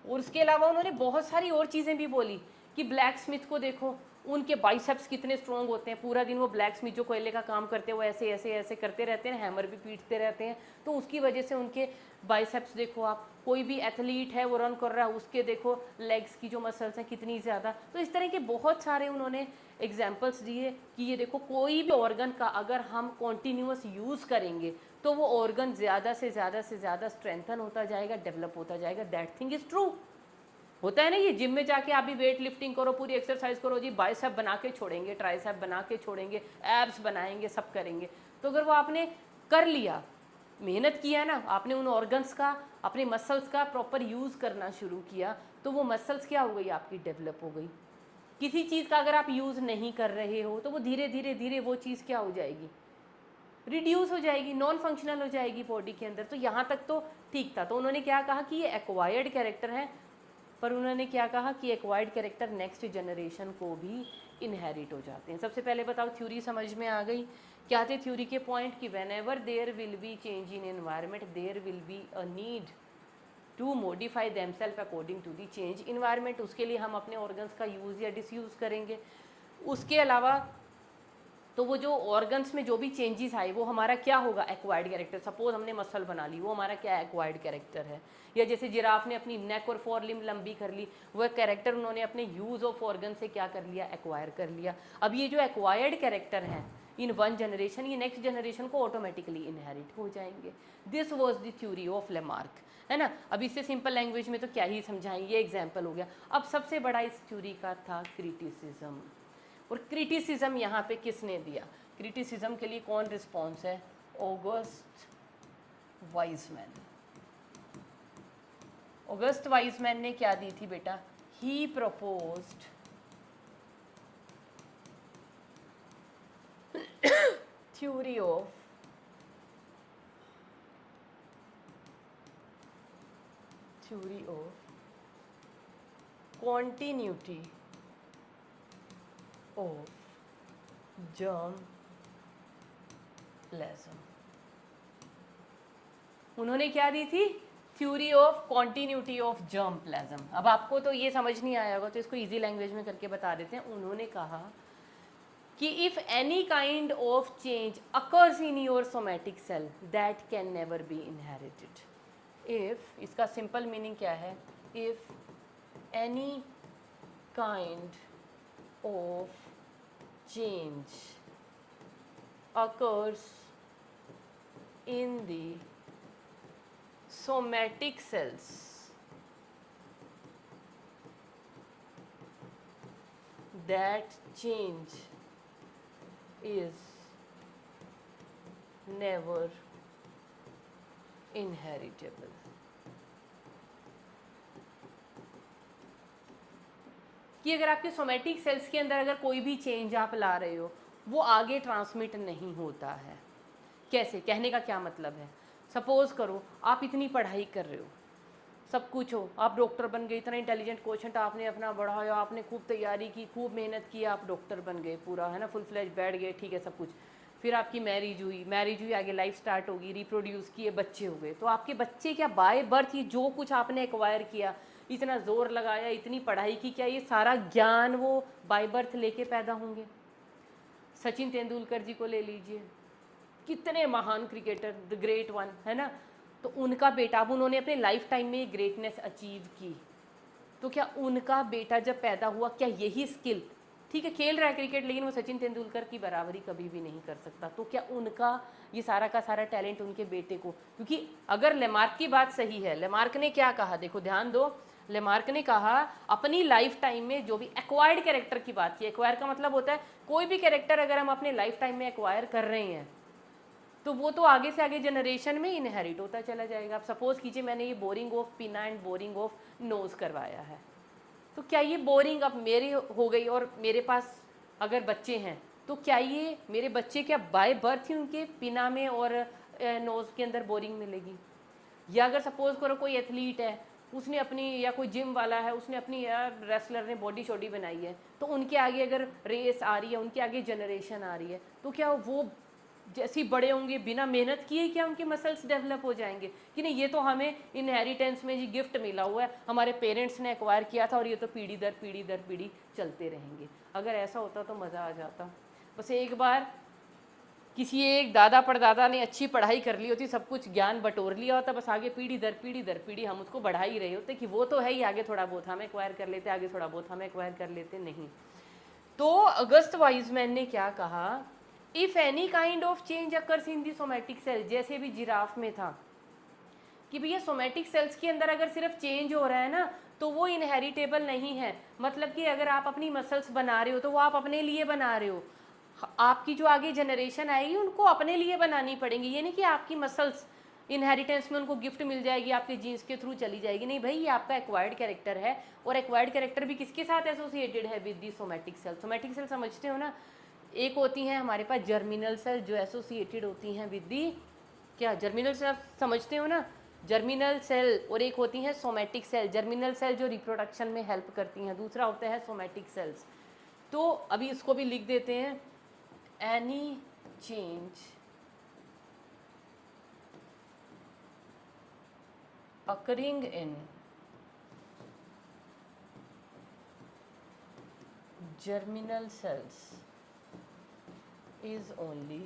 और उसके अलावा उन्होंने बहुत सारी और चीज़ें भी बोली कि ब्लैक स्मिथ को देखो, उनके बाइसेप्स कितने स्ट्रॉन्ग होते हैं, पूरा दिन वो ब्लैक स्मिथ जो कोयले का काम करते हैं वो ऐसे ऐसे ऐसे करते रहते हैं, हैमर भी पीटते रहते हैं, तो उसकी वजह से उनके बाइसेप्स देखो आप। कोई भी एथलीट है वो रन कर रहा है, उसके देखो लेग्स की जो मसल्स हैं कितनी ज़्यादा। तो इस तरह के बहुत सारे उन्होंने एग्जाम्पल्स दिए कि ये देखो कोई भी ऑर्गन का अगर हम कॉन्टीन्यूस यूज़ करेंगे तो वो ऑर्गन ज़्यादा से ज़्यादा स्ट्रेंथन होता जाएगा, डेवलप होता जाएगा। That thing is true. होता है ना, ये जिम में जाके आप भी वेट लिफ्टिंग करो, पूरी एक्सरसाइज करो जी, बाइसेप बना के छोड़ेंगे, ट्राइसेप बना के छोड़ेंगे, एब्स बनाएंगे, सब करेंगे। तो अगर वो आपने कर लिया, मेहनत किया ना, आपने उन ऑर्गन्स का, अपने मसल्स का प्रॉपर यूज़ करना शुरू किया, तो वो मसल्स क्या हो गई, आपकी डेवलप हो गई। किसी चीज़ का अगर आप यूज़ नहीं कर रहे हो तो वो धीरे धीरे धीरे वो चीज़ क्या हो जाएगी, रिड्यूस हो जाएगी, नॉन फंक्शनल हो जाएगी बॉडी के अंदर। तो यहाँ तक तो ठीक था। तो उन्होंने क्या कहा कि ये एक्वायर्ड कैरेक्टर है, पर उन्होंने क्या कहा कि एक्वायर्ड कैरेक्टर नेक्स्ट जनरेशन को भी इनहेरिट हो जाते हैं। सबसे पहले बताओ, थ्योरी समझ में आ गई, क्या थे थ्योरी के पॉइंट, कि whenever there will be change in environment there will be a need to modify themselves according to the change environment. उसके लिए हम अपने ऑर्गन्स का यूज़ या डिसयूज़ करेंगे। उसके अलावा तो वो जो ऑर्गन्स में जो भी चेंजेस आए वो हमारा क्या होगा, एक्वायर्ड कैरेक्टर। सपोज हमने मसल बना ली, वो हमारा क्या एक्वायर्ड कैरेक्टर है। या जैसे जिराफ ने अपनी नेक और फोर लिम्ब लंबी कर ली, वो कैरेक्टर उन्होंने अपने यूज़ ऑफ ऑर्गन से क्या कर लिया, एक्वायर कर लिया। अब ये जो एक्वायर्ड कैरेक्टर है इन वन जनरेशन, ये नेक्स्ट जनरेशन को ऑटोमेटिकली इनहेरिट हो जाएंगे। This was the theory of Lamarck, है ना। अब इससे सिंपल लैंग्वेज में तो क्या ही समझाएंगे, ये एग्जाम्पल हो गया। अब सबसे बड़ा इस थ्योरी का था क्रिटिसिज्म। और क्रिटिसिज्म यहाँ पे किसने दिया, क्रिटिसिज्म के लिए कौन रिस्पॉन्स है, ऑगस्ट वाइजमैन। ऑगस्ट वाइजमैन ने क्या दी थी बेटा, he proposed theory of continuity of germplasm। उन्होंने क्या दी थी, theory of continuity of germplasm. अब आपको तो ये समझ नहीं आया होगा तो इसको इजी लैंग्वेज में करके बता देते हैं। उन्होंने कहा कि if any kind of change occurs in your somatic cell that can never be inherited. If, इसका सिंपल मीनिंग क्या है, if any kind of change occurs in the somatic cells that change is never inheritable। कि अगर आपके सोमैटिक सेल्स के अंदर अगर कोई भी चेंज आप ला रहे हो वो आगे ट्रांसमिट नहीं होता है। कैसे, कहने का क्या मतलब है, सपोज करो आप इतनी पढ़ाई कर रहे हो, सब कुछ हो, आप डॉक्टर बन गए, इतना इंटेलिजेंट क्वेश्चन आपने अपना बढ़ाया, आपने खूब तैयारी की, खूब मेहनत की, आप डॉक्टर बन गए पूरा, है ना, फुल फ्लैश बैठ गए, ठीक है सब कुछ। फिर आपकी मैरिज हुई, आगे लाइफ स्टार्ट होगी, रिप्रोड्यूस किए, बच्चे हो गए। तो आपके बच्चे क्या बाय बर्थ ही जो कुछ आपने एक्वायर किया, इतना जोर लगाया, इतनी पढ़ाई की, क्या ये सारा ज्ञान वो बाय बर्थ लेके पैदा होंगे। सचिन तेंदुलकर जी को ले लीजिए, कितने महान क्रिकेटर, द ग्रेट वन, है ना। तो उनका बेटा, अब उन्होंने अपने लाइफ टाइम में ग्रेटनेस अचीव की, तो क्या उनका बेटा जब पैदा हुआ, क्या यही स्किल, ठीक है खेल रहा है क्रिकेट लेकिन वो सचिन तेंदुलकर की बराबरी कभी भी नहीं कर सकता, तो क्या उनका ये सारा का सारा टैलेंट उनके बेटे को, क्योंकि अगर लेमार्क की बात सही है, लेमार्क ने क्या कहा, देखो ध्यान दो, लेमार्क ने कहा अपनी लाइफ टाइम में जो भी एक्वायर्ड कैरेक्टर की बात की, एक्वायर का मतलब होता है कोई भी कैरेक्टर अगर हम अपने लाइफ टाइम में एक्वायर कर रहे हैं तो वो तो आगे से आगे जनरेशन में इनहेरिट होता चला जाएगा। अब सपोज कीजिए मैंने ये बोरिंग ऑफ पिना एंड बोरिंग ऑफ नोज करवाया है, तो क्या ये बोरिंग अब मेरी हो गई और मेरे पास अगर बच्चे हैं तो क्या ये मेरे बच्चे क्या बाय बर्थ ही उनके पिना में और नोज़ के अंदर बोरिंग मिलेगी? या अगर सपोज करो कोई एथलीट है, उसने अपनी, या कोई जिम वाला है, उसने अपनी, या रेसलर ने बॉडी शॉडी बनाई है, तो उनके आगे अगर रेस आ रही है, उनके आगे जनरेशन आ रही है, तो क्या वो जैसे ही बड़े होंगे बिना मेहनत किए क्या उनके मसल्स डेवलप हो जाएंगे कि नहीं? ये तो हमें इनहेरिटेंस में जी गिफ्ट मिला हुआ है, हमारे पेरेंट्स ने एक्वायर किया था और ये तो पीढ़ी दर पीढ़ी दर पीढ़ी चलते रहेंगे। अगर ऐसा होता तो मज़ा आ जाता। बस एक बार किसी एक दादा परदादा ने अच्छी पढ़ाई कर ली होती, सब कुछ ज्ञान बटोर लिया होता, बस आगे पीढ़ी दर पीढ़ी हम उसको बढ़ा ही रहे होते कि वो तो है ही, आगे थोड़ा बहुत हम एक्वायर कर लेते, आगे थोड़ा बहुत हम एक्वायर कर लेते। नहीं। तो अगस्त वाइजमैन ने क्या कहा, if any kind of change occurs in the somatic cell, जैसे भी जिराफ में था कि भैया सोमैटिक सेल्स के अंदर अगर सिर्फ चेंज हो रहा है ना तो वो इनहेरिटेबल नहीं है। मतलब कि अगर आप अपनी मसल्स बना रहे हो तो वो आप अपने लिए बना रहे हो, आपकी जो आगे जनरेशन आएगी उनको अपने लिए बनानी पड़ेंगी। ये नहीं कि आपकी मसल्स इनहेरिटेंस में उनको गिफ्ट मिल जाएगी, आपके जीन्स के थ्रू चली जाएगी। नहीं भाई, ये आपका एक्वायर्ड कैरेक्टर है, और एक्वायर्ड कैरेक्टर भी किसके साथ एसोसिएटेड है? With the somatic cell. Somatic cell समझते हो ना? एक होती हैं हमारे पास जर्मिनल सेल जो एसोसिएटेड होती हैं विद दी, क्या जर्मिनल सेल समझते हो ना? जर्मिनल सेल, और एक होती हैं सोमैटिक सेल। जर्मिनल सेल जो रिप्रोडक्शन में हेल्प करती हैं, दूसरा होता है सोमैटिक सेल्स। तो अभी इसको भी लिख देते हैं, any change occurring in germinal cells is only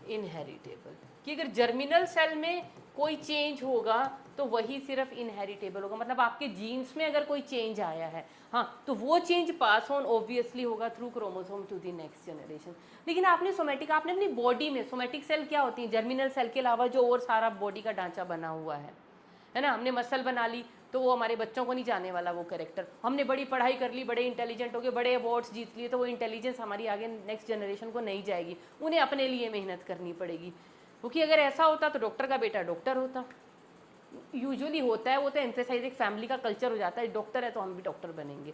inheritable. कि अगर जर्मिनल सेल में कोई चेंज होगा तो वही सिर्फ इनहेरिटेबल होगा। मतलब आपके जीन्स में अगर कोई चेंज आया है, हाँ, तो वो चेंज पास ऑन ऑब्वियसली होगा through chromosome to the next generation. लेकिन आपने सोमैटिक, आपने अपनी बॉडी में, सोमैटिक सेल क्या होती है? जर्मिनल सेल के अलावा जो और सारा बॉडी का ढांचा बना हुआ है ना? हमने मसल बना ली तो वो हमारे बच्चों को नहीं जाने वाला वो कैरेक्टर। हमने बड़ी पढ़ाई कर ली, बड़े इंटेलिजेंट हो गए, बड़े अवार्ड्स जीत लिए, तो वो इंटेलिजेंस हमारी आगे नेक्स्ट जनरेशन को नहीं जाएगी, उन्हें अपने लिए मेहनत करनी पड़ेगी। क्योंकि अगर ऐसा होता तो डॉक्टर का बेटा डॉक्टर होता, यूजुअली होता है, वो तो एम्फेसाइज एक फैमिली का कल्चर हो जाता है, डॉक्टर है तो हम भी डॉक्टर बनेंगे,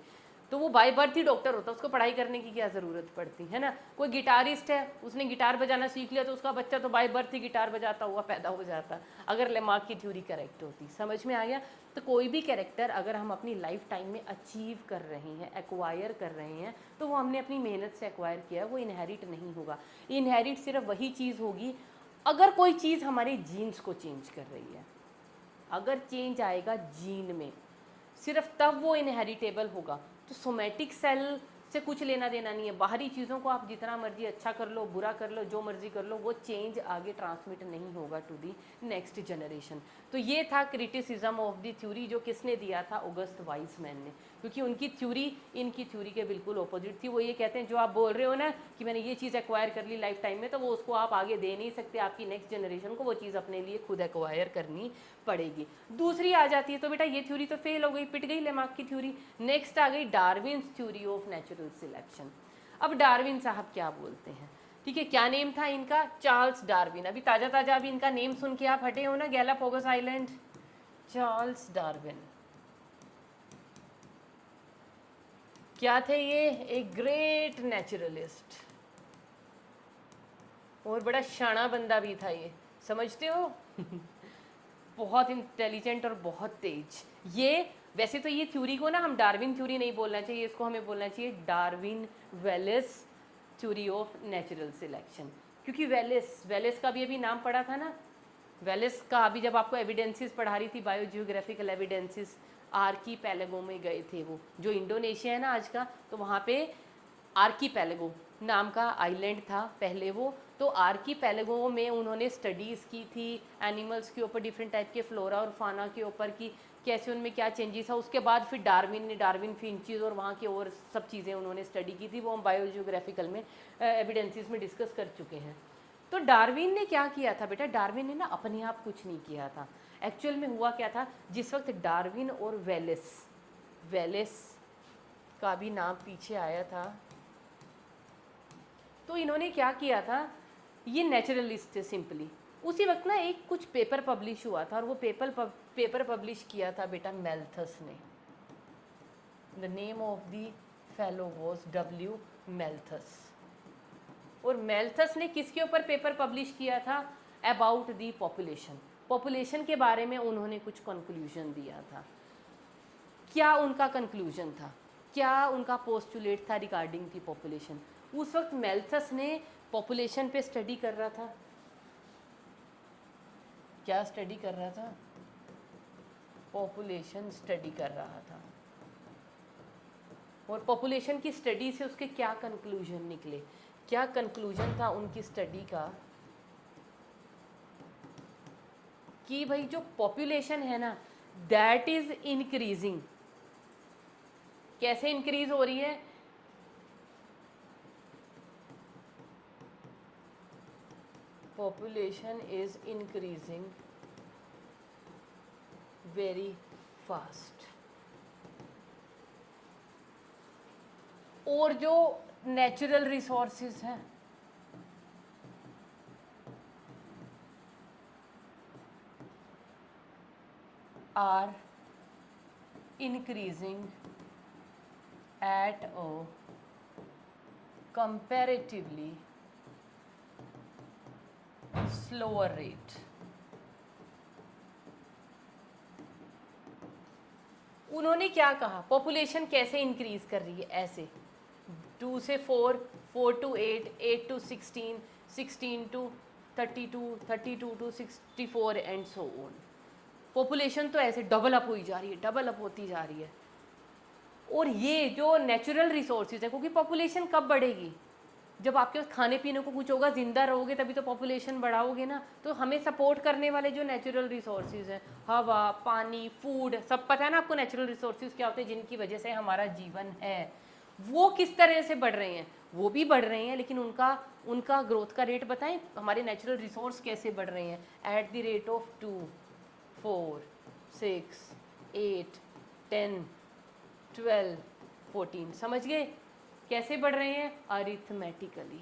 तो वो बाय बर्थ ही डॉक्टर होता है, उसको पढ़ाई करने की क्या ज़रूरत पड़ती है ना? कोई गिटारिस्ट है, उसने गिटार बजाना सीख लिया तो उसका बच्चा तो बाय बर्थ ही गिटार बजाता हुआ पैदा हो जाता, अगर लेमार्क की थ्योरी करेक्ट होती। समझ में आ गया? तो कोई भी कैरेक्टर अगर हम अपनी लाइफ टाइम में अचीव कर रहे हैं, एक्वायर कर रहे हैं, तो वो हमने अपनी मेहनत से एक्वायर किया है, वो इनहेरिट नहीं होगा। इनहेरिट सिर्फ वही चीज़ होगी अगर कोई चीज़ हमारे जीन्स को चेंज कर रही है। अगर चेंज आएगा जीन में, सिर्फ तब वो इनहेरिटेबल होगा। तो सोमैटिक सेल से कुछ लेना देना नहीं है। बाहरी चीज़ों को आप जितना मर्जी अच्छा कर लो, बुरा कर लो, जो मर्जी कर लो, वो चेंज आगे ट्रांसमिट नहीं होगा टू दी नेक्स्ट जनरेशन। तो ये था क्रिटिसिज्म ऑफ द थ्योरी, जो किसने दिया था? ऑगस्ट वाइसमैन ने। क्योंकि उनकी थ्योरी इनकी थ्योरी के बिल्कुल ऑपोजिट थी। वो ये कहते हैं जो आप बोल रहे हो ना कि मैंने ये चीज़ एक्वायर कर ली लाइफ टाइम में, तो वो उसको आप आगे दे नहीं सकते, आपकी नेक्स्ट जनरेशन को वो चीज़ अपने लिए खुद एक्वायर करनी पड़ेगी। दूसरी आ जाती है, तो बेटा ये थ्योरी तो फेल हो गई, पिट गई लेमार्क की थ्योरी। नेक्स्ट आ गई Darwin's theory of natural selection. अब डार्विन साहब क्या बोलते हैं? ठीक है, क्या नेम था इनका? Charles Darwin. अभी ताज़ा ताज़ा अभी इनका नेम सुन के आप हटे हो ना, गैलापागोस आइलैंड। चार्ल्स डार्विन क्या थे? ये एक ग्रेट नेचुरलिस्ट और बड़ा शाना बंदा भी था ये, समझते हो? बहुत इंटेलिजेंट और बहुत तेज। ये वैसे तो ये थ्योरी को ना हम डार्विन थ्योरी नहीं बोलना चाहिए, इसको हमें बोलना चाहिए Darwin Wallace theory of natural selection. क्योंकि वेलेस का भी अभी नाम पढ़ा था ना, वेलेस का अभी जब आपको एविडेंसेस पढ़ा रही थी, बायोजियोग्राफिकल एविडेंसेस, आर्कीपेलागो में गए थे वो, जो इंडोनेशिया है ना आज का, तो वहाँ पे आर्कीपेलागो नाम का आइलैंड था पहले वो। तो आर्कीपेलागो में उन्होंने स्टडीज़ की थी एनिमल्स के ऊपर, डिफरेंट टाइप के फ्लोरा और फाना के ऊपर, कि कैसे उनमें क्या चेंजेस था। उसके बाद फिर डार्विन फिंचीज और वहाँ की और सब चीज़ें उन्होंने स्टडी की थी, वो हम बायोजियोग्राफिकल में एविडेंसेस में डिस्कस कर चुके हैं। तो डार्विन ने क्या किया था बेटा, डार्विन ने ना अपने आप कुछ नहीं किया था। एक्चुअल में हुआ क्या था, जिस वक्त डार्विन और वेलेस, वेलेस का भी नाम पीछे आया था, तो इन्होंने क्या किया था, ये नेचुरलिस्ट थे सिंपली। उसी वक्त ना एक कुछ पेपर पब्लिश हुआ था, और वो पेपर पब्लिश किया था बेटा मेल्थस ने। The name of the fellow was W Malthus. और मेल्थस ने किसके ऊपर पेपर पब्लिश किया था, अबाउट दी पॉपुलेशन, पॉपुलेशन के बारे में उन्होंने कुछ कंक्लूजन दिया था। क्या उनका कंक्लूजन था, क्या उनका पोस्टुलेट था रिगार्डिंग दी पॉपुलेशन। उस वक्त मेल्थस ने पॉपुलेशन पे स्टडी कर रहा था, क्या स्टडी कर रहा था, पॉपुलेशन स्टडी कर रहा था। और पॉपुलेशन की स्टडी से उसके क्या कंक्लूजन निकले, क्या कंक्लूजन था उनकी स्टडी का, कि भाई जो पॉपुलेशन है ना दैट इज इंक्रीजिंग। कैसे इंक्रीज हो रही है, population is increasing very fast. और जो नेचुरल रिसोर्सेज हैं are increasing at a comparatively slower rate। उन्होंने क्या कहा, पॉपुलेशन कैसे इंक्रीज कर रही है, ऐसे 2 से 4, 4 to 8, 8 to 16, 16 to 32, 32 to 64 and so on. Population तो ऐसे डबल अप हुई जा रही है, डबल अप होती जा रही है। और ये जो नेचुरल रिसोर्सेज है, क्योंकि पॉपुलेशन कब बढ़ेगी, जब आपके पास खाने पीने को कुछ होगा, ज़िंदा रहोगे तभी तो पॉपुलेशन बढ़ाओगे ना। तो हमें सपोर्ट करने वाले जो नेचुरल रिसोर्सेज हैं, हवा, पानी, फूड, सब पता है ना आपको नेचुरल रिसोर्सेज क्या होते हैं, जिनकी वजह से हमारा जीवन है, वो किस तरह से बढ़ रहे हैं, वो भी बढ़ रहे हैं, लेकिन उनका उनका ग्रोथ का रेट बताएं, हमारे नेचुरल रिसोर्स कैसे बढ़ रहे हैं, एट द रेट ऑफ 2, 4, 6, 8, 10, 12, 14। समझ गए कैसे बढ़ रहे हैं, अरिथमेटिकली।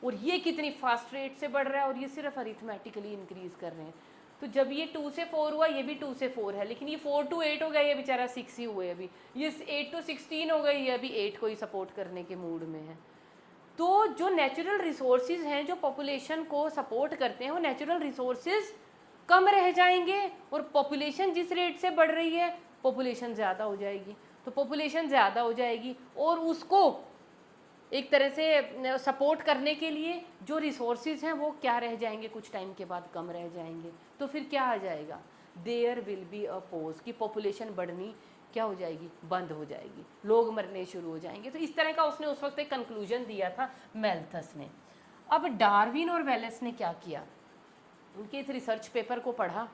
और ये कितनी फास्ट रेट से बढ़ रहा है, और ये सिर्फ अरिथमेटिकली इंक्रीज कर रहे हैं। तो जब ये 2 से 4 हुआ, ये भी 2 से 4 है, लेकिन ये 4 to 8 हो गया, ये बेचारा 6 ही हुए अभी। ये 8 to 16 हो गई, ये अभी 8 को ही सपोर्ट करने के मूड में है। तो जो नेचुरल रिसोर्सेज हैं जो पॉपुलेशन को सपोर्ट करते हैं, वो नेचुरल रिसोर्सेज कम रह जाएंगे, और पॉपुलेशन जिस रेट से बढ़ रही है पॉपुलेशन ज़्यादा हो जाएगी। तो पॉपुलेशन ज़्यादा हो जाएगी, और उसको एक तरह से सपोर्ट करने के लिए जो रिसोर्सेज हैं वो क्या रह जाएंगे, कुछ टाइम के बाद कम रह जाएंगे। तो फिर क्या आ जाएगा, there will be a pose, कि पॉपुलेशन बढ़नी क्या हो जाएगी, बंद हो जाएगी, लोग मरने शुरू हो जाएंगे। तो इस तरह का उसने उस वक्त एक कंक्लूजन दिया था मेल्थस ने। अब डार्विन और वेलेस ने क्या किया, उनके इस रिसर्च पेपर को पढ़ा,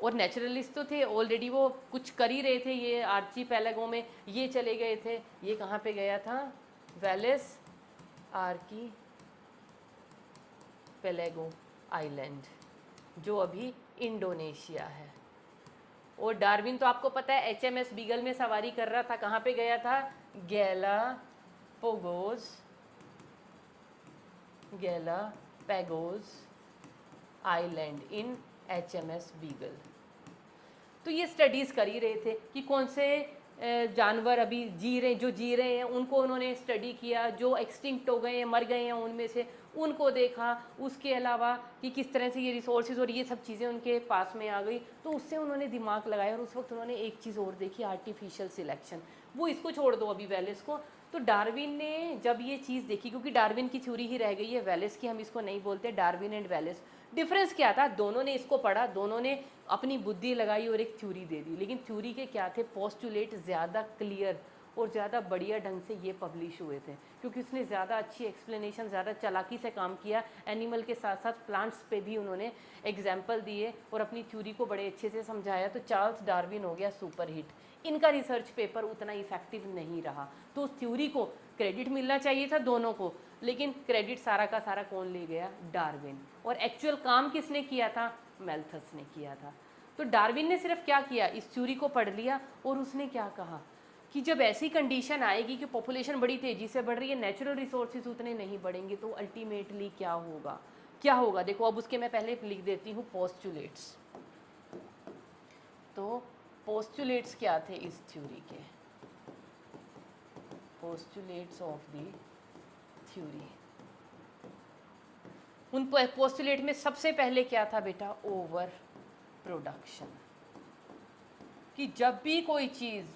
और नेचुरलिस्ट तो थे ऑलरेडी, वो कुछ कर ही रहे थे, ये आर्चीपेलागो में ये चले गए थे। ये कहाँ पे गया था, वेलेस आर्कीपेलागो आइलैंड, जो अभी इंडोनेशिया है। और डार्विन तो आपको पता है HMS बीगल में सवारी कर रहा था, कहाँ पे गया था, Galapagos island in HMS beagle. तो ये स्टडीज़ कर ही रहे थे कि कौन से जानवर अभी जो जी रहे हैं उनको उन्होंने स्टडी किया, जो एक्सटिंक्ट हो गए हैं, मर गए हैं, उनमें से उनको देखा। उसके अलावा कि किस तरह से ये रिसोर्सेज और ये सब चीज़ें उनके पास में आ गई, तो उससे उन्होंने दिमाग लगाया। और उस वक्त उन्होंने एक चीज़ और देखी, आर्टिफिशियल सिलेक्शन। वो इसको छोड़ दो अभी, वेलेस को। तो डार्विन ने जब ये चीज़ देखी, क्योंकि डार्विन की थ्योरी ही रह गई है, वेलेस की हम इसको नहीं बोलते, डार्विन एंड वेलेस। डिफरेंस क्या था, दोनों ने इसको पढ़ा, दोनों ने अपनी बुद्धि लगाई और एक थ्योरी दे दी, लेकिन थ्योरी के क्या थे, पोस्टुलेट ज़्यादा क्लियर और ज़्यादा बढ़िया ढंग से ये पब्लिश हुए थे, क्योंकि उसने ज़्यादा अच्छी एक्सप्लेनेशन, ज़्यादा चालाकी से काम किया। एनिमल के साथ साथ प्लांट्स पे भी उन्होंने एग्जाम्पल दिए और अपनी थ्योरी को बड़े अच्छे से समझाया। तो चार्ल्स डार्विन हो गया सुपर हिट। इनका रिसर्च पेपर उतना इफेक्टिव नहीं रहा, तो उस थ्योरी को क्रेडिट मिलना चाहिए था दोनों को, लेकिन क्रेडिट सारा का सारा कौन ले गया? डार्विन। और एक्चुअल काम किसने किया था? मैल्थस ने किया था। तो डार्विन ने सिर्फ क्या किया, इस थ्योरी को पढ़ लिया और उसने क्या कहा कि जब ऐसी कंडीशन आएगी कि पॉपुलेशन बड़ी तेज़ी से बढ़ रही है, नेचुरल रिसोर्सेज उतने नहीं बढ़ेंगे, तो अल्टीमेटली क्या होगा? क्या होगा? देखो अब उसके मैं पहले लिख देती हूँ पोस्टुलेट्स। तो पोस्टुलेट्स क्या थे इस थ्योरी के? Postulates of the theory. उन पोस्टुलेट में सबसे पहले क्या था बेटा? Over production. कि जब भी कोई चीज़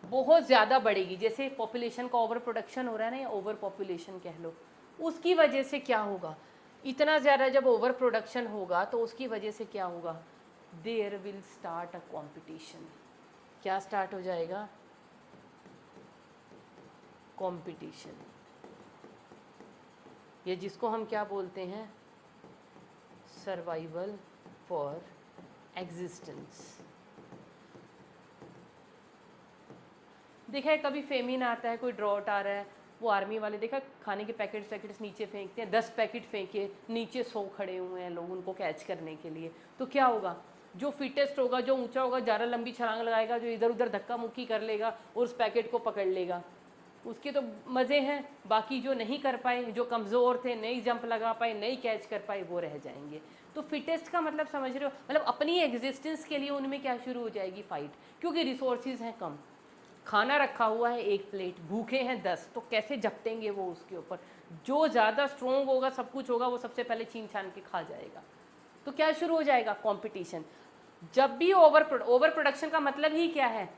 बहुत ज़्यादा बढ़ेगी, जैसे पॉपुलेशन का ओवर प्रोडक्शन हो रहा है ना, या ओवर पॉपुलेशन कह लो, उसकी वजह से क्या होगा? इतना ज़्यादा जब ओवर प्रोडक्शन होगा तो उसकी वजह से क्या होगा? There will start a competition. क्या स्टार्ट हो जाएगा? कॉम्पिटिशन। ये जिसको हम क्या बोलते हैं? Survival for existence. देखा है कभी फेमिन आता है, कोई ड्रॉट आ रहा है, वो आर्मी वाले देखा खाने के पैकेट्स नीचे फेंकते हैं, 10 पैकेट फेंके, नीचे 100 खड़े हुए हैं लोग उनको कैच करने के लिए। तो क्या होगा? जो फिटेस्ट होगा, जो ऊंचा होगा, ज़्यादा लंबी छलांग लगाएगा, जो इधर उधर धक्का मुक्की कर लेगा और उस पैकेट को पकड़ लेगा, उसके तो मज़े हैं। बाकी जो नहीं कर पाए, जो कमज़ोर थे, नहीं जंप लगा पाए, नहीं कैच कर पाए, वो रह जाएंगे। तो फिटेस्ट का मतलब समझ रहे हो? मतलब अपनी एग्जिस्टेंस के लिए उनमें क्या शुरू हो जाएगी? फाइट। क्योंकि रिसोर्सेज हैं कम, खाना रखा हुआ है 1 प्लेट, भूखे हैं 10, तो कैसे झपटेंगे वो उसके ऊपर? जो ज़्यादा स्ट्रोंग होगा, सब कुछ होगा, वो सबसे पहले छीन छान के खा जाएगा। तो क्या शुरू हो जाएगा? कंपटीशन। जब भी ओवर प्रोडक्शन का मतलब ही क्या है?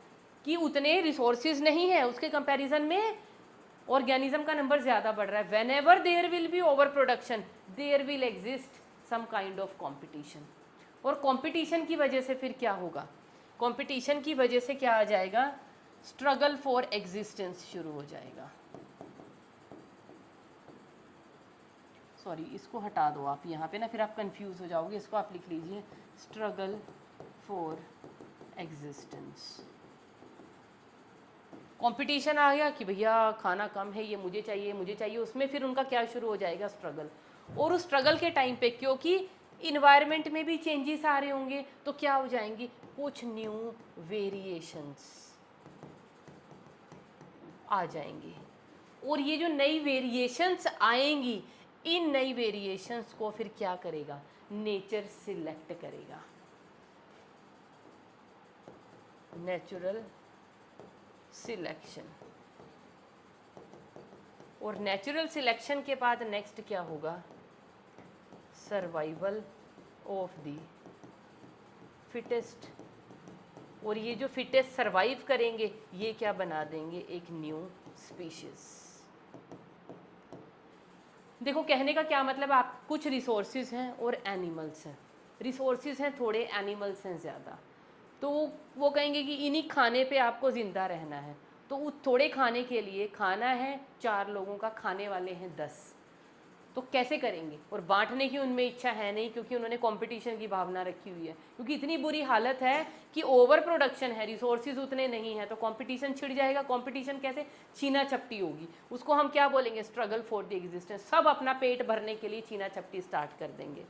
कि उतने रिसोर्सेज नहीं है, उसके कंपैरिजन में ऑर्गेनिज्म का नंबर ज़्यादा बढ़ रहा है। Whenever there will be over production, there will exist some kind of competition. और कॉम्पिटिशन की वजह से फिर क्या होगा? कॉम्पिटिशन की वजह से क्या आ जाएगा? स्ट्रगल फॉर एग्जिस्टेंस शुरू हो जाएगा। सॉरी, इसको हटा दो आप यहाँ पे ना, फिर आप कंफ्यूज हो जाओगे। इसको आप लिख लीजिए स्ट्रगल फॉर एग्जिस्टेंस। कंपटीशन आ गया कि भैया खाना कम है, ये मुझे चाहिए, मुझे चाहिए, उसमें फिर उनका क्या शुरू हो जाएगा? स्ट्रगल। और उस स्ट्रगल के टाइम पे क्योंकि इन्वायरमेंट में भी चेंजेस आ रहे होंगे, तो क्या हो जाएंगी? कुछ न्यू वेरिएशंस आ जाएंगी। और ये जो नई वेरिएशंस आएंगी, इन नई वेरिएशंस को फिर क्या करेगा? नेचर सिलेक्ट करेगा। Natural selection. और नेचुरल सिलेक्शन के बाद नेक्स्ट क्या होगा? Survival of the fittest. और ये जो फिटेस्ट सर्वाइव करेंगे, ये क्या बना देंगे? एक न्यू स्पीशीज। देखो कहने का क्या मतलब, आप कुछ रिसोर्सेज हैं और एनिमल्स हैं। रिसोर्सेज हैं थोड़े, एनिमल्स हैं ज़्यादा। तो वो कहेंगे कि इन्हीं खाने पे आपको ज़िंदा रहना है। तो उस थोड़े खाने के लिए खाना है 4 लोगों का, खाने वाले हैं 10, तो कैसे करेंगे? और बांटने की उनमें इच्छा है नहीं, क्योंकि उन्होंने कंपटीशन की भावना रखी हुई है। क्योंकि इतनी बुरी हालत है कि ओवर प्रोडक्शन है, रिसोर्सेज उतने नहीं है, तो कंपटीशन छिड़ जाएगा। कंपटीशन कैसे? छीना चपटी होगी। उसको हम क्या बोलेंगे? Struggle for the existence. सब अपना पेट भरने के लिए छीना चपटी स्टार्ट कर देंगे।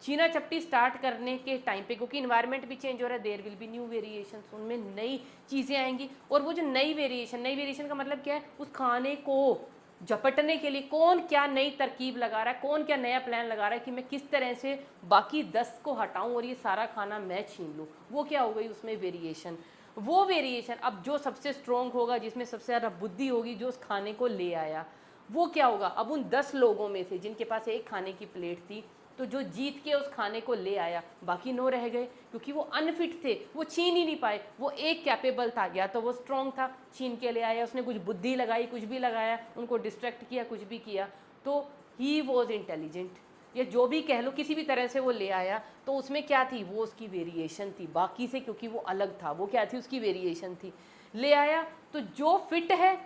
छीना चपटी स्टार्ट करने के टाइम पे, क्योंकि इन्वायरमेंट भी चेंज हो रहा है, there will be new variation, उनमें नई चीज़ें आएंगी। और वो जो नई वेरिएशन का मतलब क्या है? उस खाने को झपटने के लिए कौन क्या नई तरकीब लगा रहा है, कौन क्या नया प्लान लगा रहा है कि मैं किस तरह से बाकी 10 को हटाऊं और ये सारा खाना मैं छीन लूँ। वो क्या हो गई? उसमें वेरिएशन। वो वेरिएशन अब जो सबसे स्ट्रोंग होगा, जिसमें सबसे ज़्यादा बुद्धि होगी, जो उस खाने को ले आया, वो क्या होगा? अब उन 10 लोगों में से जिनके पास एक खाने की प्लेट थी, तो जो जीत के उस खाने को ले आया, बाकी 9 रह गए, क्योंकि वो अनफिट थे, वो छीन ही नहीं पाए। वो एक कैपेबल था, या तो वो स्ट्रॉन्ग था, छीन के ले आया, उसने कुछ बुद्धि लगाई, कुछ भी लगाया, उनको डिस्ट्रैक्ट किया, कुछ भी किया, तो ही वॉज इंटेलिजेंट, या जो भी कह लो, किसी भी तरह से वो ले आया। तो उसमें क्या थी? वो उसकी वेरिएशन थी बाकी से, क्योंकि वो अलग था। वो क्या थी? उसकी वेरिएशन थी। ले आया, तो जो फिट है,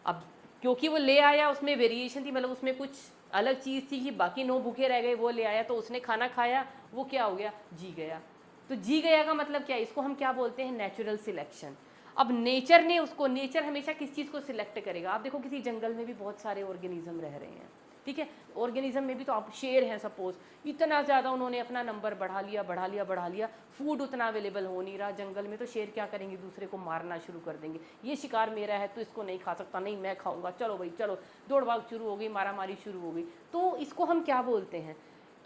अब क्योंकि वो ले आया उसमें वेरिएशन थी, मतलब उसमें कुछ अलग चीज़ थी कि बाकी 9 भूखे रह गए, वो ले आया तो उसने खाना खाया, वो क्या हो गया, जी गया। तो जी गया का मतलब क्या है, इसको हम क्या बोलते हैं, नेचुरल सिलेक्शन। अब नेचर ने उसको, नेचर हमेशा किस चीज़ को सिलेक्ट करेगा, आप देखो किसी जंगल में भी बहुत सारे ऑर्गेनिज्म रह रहे हैं, ठीक है, ऑर्गेनिज्म में भी तो आप शेर हैं सपोज, इतना ज़्यादा उन्होंने अपना नंबर बढ़ा लिया बढ़ा लिया बढ़ा लिया, फूड उतना अवेलेबल हो नहीं रहा जंगल में, तो शेर क्या करेंगे, दूसरे को मारना शुरू कर देंगे, ये शिकार मेरा है तो इसको नहीं खा सकता, नहीं मैं खाऊंगा, चलो भाई चलो, दौड़ भाग शुरू हो गई, मारा मारी शुरू हो गई। तो इसको हम क्या बोलते हैं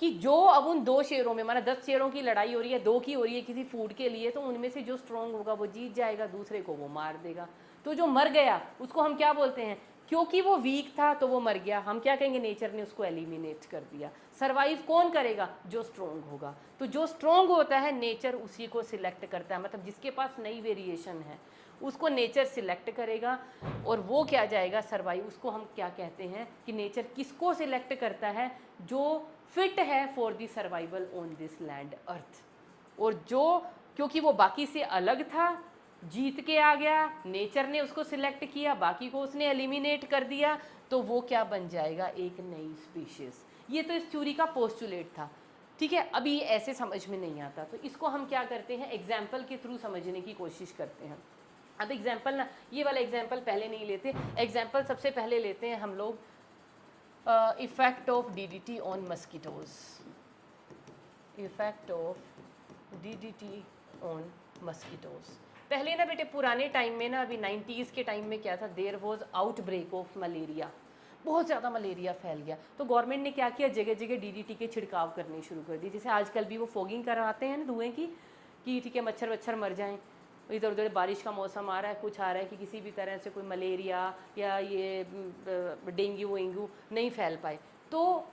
कि जो अब उन 2 शेरों में, माना 10 शेरों की लड़ाई हो रही है, 2 की हो रही है किसी फूड के लिए, तो उनमें से जो स्ट्रांग होगा वो जीत जाएगा, दूसरे को वो मार देगा। तो जो मर गया उसको हम क्या बोलते हैं, क्योंकि वो वीक था तो वो मर गया, हम क्या कहेंगे, नेचर ने उसको एलिमिनेट कर दिया। सर्वाइव कौन करेगा, जो स्ट्रॉन्ग होगा, तो जो स्ट्रॉन्ग होता है नेचर उसी को सिलेक्ट करता है, मतलब जिसके पास नई वेरिएशन है उसको नेचर सिलेक्ट करेगा और वो क्या जाएगा सर्वाइव। उसको हम क्या कहते हैं कि नेचर किसको सिलेक्ट करता है, जो फिट है for the survival on this land earth, और जो क्योंकि वो बाकी से अलग था, जीत के आ गया, नेचर ने उसको सिलेक्ट किया, बाकी को उसने एलिमिनेट कर दिया, तो वो क्या बन जाएगा, एक नई स्पीशीज। ये तो इस थ्योरी का पोस्टुलेट था, ठीक है। अभी ये ऐसे समझ में नहीं आता, तो इसको हम क्या करते हैं, एग्जाम्पल के थ्रू समझने की कोशिश करते हैं। अब एग्जाम्पल ना, ये वाला एग्जाम्पल पहले नहीं लेते, एग्जाम्पल सबसे पहले लेते हैं हम लोग effect of DDT on mosquitoes, effect of DDT on mosquitoes. पहले ना बेटे पुराने टाइम में ना, अभी 90s के टाइम में क्या था, there was outbreak of malaria, बहुत ज़्यादा मलेरिया फैल गया, तो गवर्नमेंट ने क्या किया, जगह जगह DDT के छिड़काव करने शुरू कर दिए। जैसे आजकल भी वो फॉगिंग करवाते हैं ना धुएं की, कि ठीक है मच्छर वच्छर मर जाएं, इधर उधर बारिश का मौसम आ रहा है, कुछ आ रहा है, कि किसी भी तरह से कोई मलेरिया या ये डेंगू वेंगू नहीं फैल पाए। तो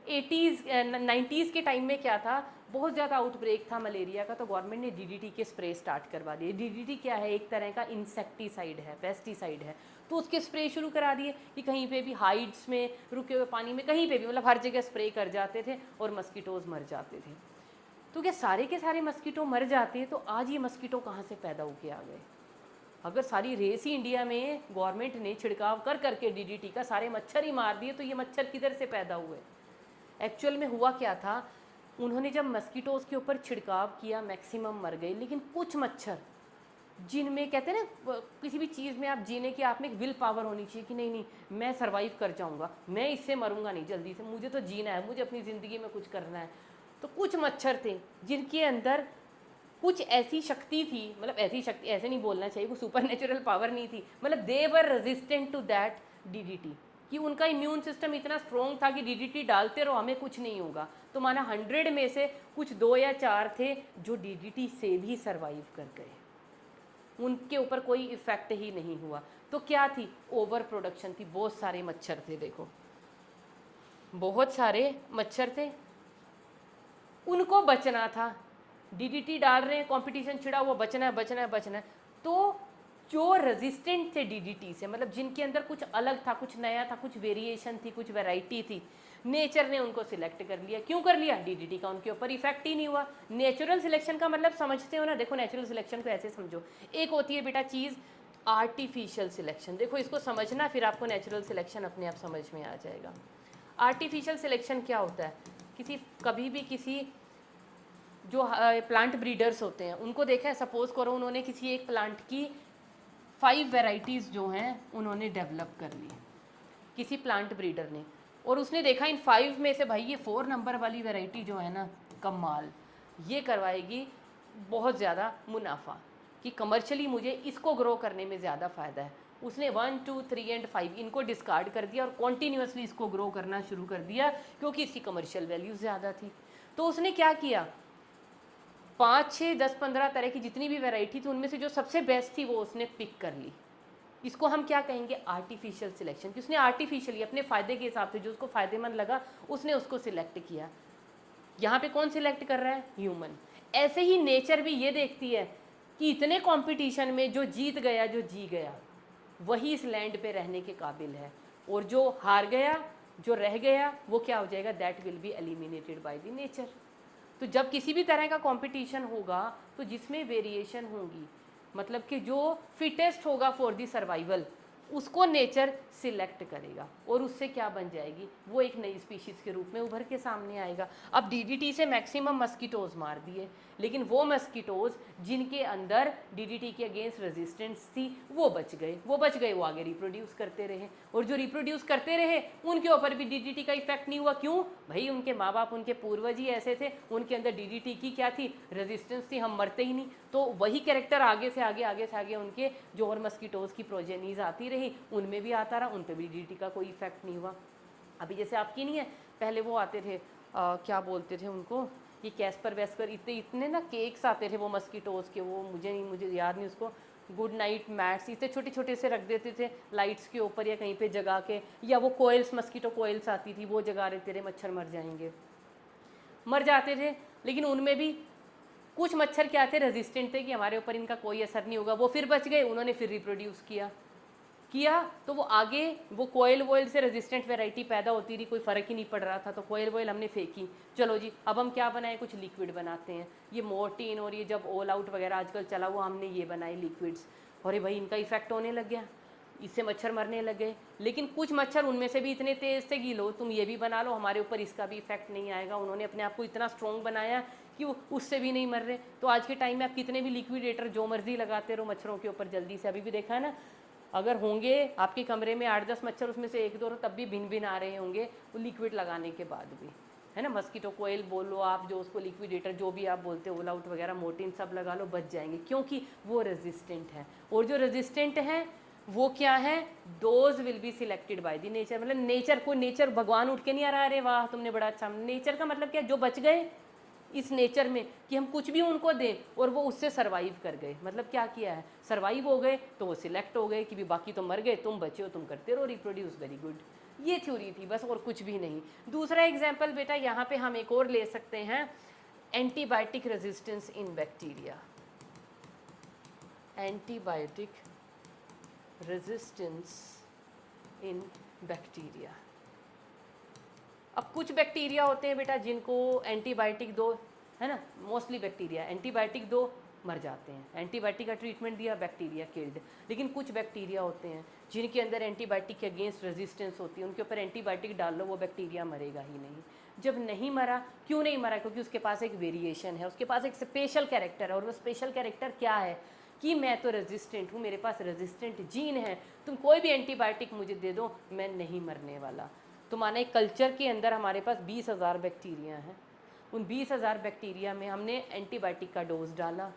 90s के टाइम में क्या था, बहुत ज़्यादा आउटब्रेक था मलेरिया का, तो गवर्नमेंट ने DDT के स्प्रे स्टार्ट करवा दिए। DDT क्या है, एक तरह का इंसेक्टिसाइड है, पेस्टिसाइड है, तो उसके स्प्रे शुरू करा दिए कि कहीं पे भी हाइट्स में, रुके हुए पानी में, कहीं पे भी, मतलब हर जगह स्प्रे कर जाते थे और मस्कीटोज मर जाते थे। तो क्या सारे के सारे मस्कीटो मर जाते, तो आज ये मस्कीटो कहाँ से पैदा होके आ गए। अगर सारी रेस ही इंडिया में गवर्नमेंट ने छिड़काव कर करके DDT का सारे मच्छर ही मार दिए, तो ये मच्छर किधर से पैदा हुए। एक्चुअल में हुआ क्या था, उन्होंने जब मस्कीटोज के ऊपर छिड़काव किया मैक्सिमम मर गए, लेकिन कुछ मच्छर जिनमें कहते हैं ना, किसी भी चीज़ में आप जीने की आप में एक विल पावर होनी चाहिए कि नहीं नहीं मैं सर्वाइव कर जाऊंगा, मैं इससे मरूंगा नहीं जल्दी से, मुझे तो जीना है, मुझे अपनी ज़िंदगी में कुछ करना है। तो कुछ मच्छर थे जिनके अंदर कुछ ऐसी शक्ति थी, मतलब ऐसी शक्ति ऐसे नहीं बोलना चाहिए, वो सुपर नेचुरल पावर नहीं थी, मतलब दे वर रेजिस्टेंट टू दैट DDT, कि उनका इम्यून सिस्टम इतना स्ट्रॉन्ग था कि DDT डालते रहो हमें कुछ नहीं होगा। तो माना 100 में से कुछ 2 या 4 थे जो DDT से भी सर्वाइव कर गए, उनके ऊपर कोई इफेक्ट ही नहीं हुआ। तो क्या थी, ओवर प्रोडक्शन थी, बहुत सारे मच्छर थे, देखो बहुत सारे मच्छर थे, उनको बचना था। DDT डाल रहे हैं, कंपटीशन छिड़ा हुआ, बचना है बचना है बचना है। तो जो रेजिस्टेंट थे DDT से, मतलब जिनके अंदर कुछ अलग था, कुछ नया था, कुछ वेरिएशन थी, कुछ वैरायटी थी, नेचर ने उनको सिलेक्ट कर लिया। क्यों कर लिया, DDT का उनके ऊपर इफेक्ट ही नहीं हुआ। नेचुरल सिलेक्शन का मतलब समझते हो ना, देखो नेचुरल सिलेक्शन को ऐसे समझो, एक होती है बेटा चीज़ आर्टिफिशियल सिलेक्शन, देखो इसको समझना, फिर आपको नेचुरल सिलेक्शन अपने आप समझ में आ जाएगा। आर्टिफिशियल सिलेक्शन क्या होता है, कभी भी किसी जो प्लांट ब्रीडर्स होते हैं उनको देखा है, सपोज करो उन्होंने किसी एक प्लांट की 5 वैरायटीज़ जो हैं उन्होंने डेवलप कर ली किसी प्लांट ब्रीडर ने, और उसने देखा इन 5 में से भाई ये 4 नंबर वाली वैरायटी जो है ना कमाल, ये करवाएगी बहुत ज़्यादा मुनाफा, कि कमर्शियली मुझे इसको ग्रो करने में ज़्यादा फ़ायदा है। उसने 1, 2, 3 एंड 5 इनको डिस्कार्ड कर दिया और कॉन्टीन्यूसली इसको ग्रो करना शुरू कर दिया, क्योंकि इसकी कमर्शियल वैल्यू ज़्यादा थी। तो उसने क्या किया, 5, 6, 10, 15 तरह की जितनी भी वैरायटी थी उनमें से जो सबसे बेस्ट थी वो उसने पिक कर ली। इसको हम क्या कहेंगे, आर्टिफिशियल सिलेक्शन, कि उसने आर्टिफिशियली अपने फ़ायदे के हिसाब से जो उसको फ़ायदेमंद लगा उसने उसको सिलेक्ट किया। यहाँ पे कौन सिलेक्ट कर रहा है, ह्यूमन। ऐसे ही नेचर भी ये देखती है कि इतने कंपटीशन में जो जीत गया, जो जी गया, वही इस लैंड पे रहने के काबिल है, और जो हार गया, जो रह गया, वो क्या हो जाएगा, that will be eliminated by the nature. तो जब किसी भी तरह का कंपटीशन होगा तो जिसमें वेरिएशन होगी, मतलब कि जो फिटेस्ट होगा फॉर दी सर्वाइवल उसको नेचर सिलेक्ट करेगा और उससे क्या बन जाएगी, वो एक नई स्पीशीज़ के रूप में उभर के सामने आएगा। अब डीडीटी से मैक्सिमम मस्कीटोज मार दिए, लेकिन वो मस्कीटोज जिनके अंदर डीडीटी के अगेंस्ट रेजिस्टेंस थी वो बच गए, वो आगे रिप्रोड्यूस करते रहे, और जो रिप्रोड्यूस करते रहे उनके ऊपर भी डीडीटी का इफेक्ट नहीं हुआ। क्यों भाई, उनके माँ बाप, उनके पूर्वज ही ऐसे थे, उनके अंदर डीडीटी की क्या थी, रेजिस्टेंस थी, हम मरते ही नहीं। तो वही कैरेक्टर आगे से आगे उनके जो और मस्कीटोज की प्रोजेनीज आती रही उनमें भी आता रहा, उन पर भी डीडीटी का कोई इफेक्ट नहीं हुआ। अभी जैसे आपकी नहीं है, पहले वो आते थे क्या बोलते थे उनको, ये कैस्पर वैस्पर, इतने ना केक्स आते थे वो मस्कीटोज के, वो मुझे याद नहीं उसको, गुड नाइट मैट्स इतने छोटे छोटे से रख देते थे लाइट्स के ऊपर या कहीं पे जगा के, या वो कोयल्स, मस्कीटो कोयल्स आती थी वो जगा रहे, तेरे मच्छर मर जाएंगे, मर जाते थे। लेकिन उनमें भी कुछ मच्छर क्या थे, रेजिस्टेंट थे कि हमारे ऊपर इनका कोई असर नहीं होगा, वो फिर बच गए, उन्होंने फिर रिप्रोड्यूस किया तो वो आगे वो कोयल वोयल से रेजिस्टेंट वैरायटी पैदा होती रही, कोई फ़र्क ही नहीं पड़ रहा था, तो कोयल वोयल हमने फेंकी, चलो जी अब हम क्या बनाएं, कुछ लिक्विड बनाते हैं। ये मोर्टीन और ये जब ऑल आउट वगैरह आजकल चला हुआ, हमने ये बनाए लिक्विड्स, अरे भाई इनका इफेक्ट होने लग गया, इससे मच्छर मरने लग गए। लेकिन कुछ मच्छर उनमें से भी इतने तेज़ थे कि लो तुम ये भी बना लो, हमारे ऊपर इसका भी इफेक्ट नहीं आएगा। उन्होंने अपने आप को इतना स्ट्रॉन्ग बनाया कि वो उससे भी नहीं मर रहे। तो आज के टाइम में आप कितने भी लिक्विडेटर जो मर्जी लगाते रहो मच्छरों के ऊपर, जल्दी से, अभी भी देखा है ना, अगर होंगे आपके कमरे में 8-10 मच्छर, उसमें से 1-2 तब भी भिन भिन आ रहे होंगे वो लिक्विड लगाने के बाद भी, है ना। मस्कीटो कोयल बोलो आप, जो उसको लिक्विडेटर जो भी आप बोलते हो, ऑल आउट वगैरह, मोर्टीन सब लगा लो, बच जाएंगे, क्योंकि वो रेजिस्टेंट है। और जो रेजिस्टेंट है वो क्या है, those will be selected by the nature. मतलब नेचर को, नेचर भगवान उठ के नहीं आ रहा, अरे वाह तुमने बड़ा अच्छा, नेचर का मतलब क्या, जो बच गए इस नेचर में कि हम कुछ भी उनको दें और वो उससे सरवाइव कर गए, मतलब क्या किया है, सरवाइव हो गए, तो वो सिलेक्ट हो गए कि भी बाकी तो मर गए, तुम बचे हो, तुम करते रहो रिप्रोड्यूस, वेरी गुड। ये थ्योरी थी बस, और कुछ भी नहीं। दूसरा एग्जाम्पल बेटा यहाँ पे हम एक और ले सकते हैं, antibiotic resistance in bacteria. Antibiotic resistance in bacteria. अब कुछ बैक्टीरिया होते हैं बेटा जिनको एंटीबायोटिक दो, है ना, मोस्टली बैक्टीरिया एंटीबायोटिक दो मर जाते हैं, एंटीबायोटिक का ट्रीटमेंट दिया, बैक्टीरिया किल्ड। लेकिन कुछ बैक्टीरिया होते हैं जिनके अंदर एंटीबायोटिक के अगेंस्ट रेजिस्टेंस होती है, उनके ऊपर एंटीबायोटिक डाल लो, वो बैक्टीरिया मरेगा ही नहीं। जब नहीं मरा, क्यों नहीं मरा, क्योंकि उसके पास एक वेरिएशन है, उसके पास एक स्पेशल कैरेक्टर है, और वो स्पेशल कैरेक्टर क्या है कि मैं तो रेजिस्टेंट हूँ, मेरे पास रेजिस्टेंट जीन है, तुम कोई भी एंटीबायोटिक मुझे दे दो मैं नहीं मरने वाला। तो माना एक कल्चर के अंदर हमारे पास 20,000 बैक्टीरिया हैं, उन 20,000 बैक्टीरिया में हमने एंटीबायोटिक का डोज डाला,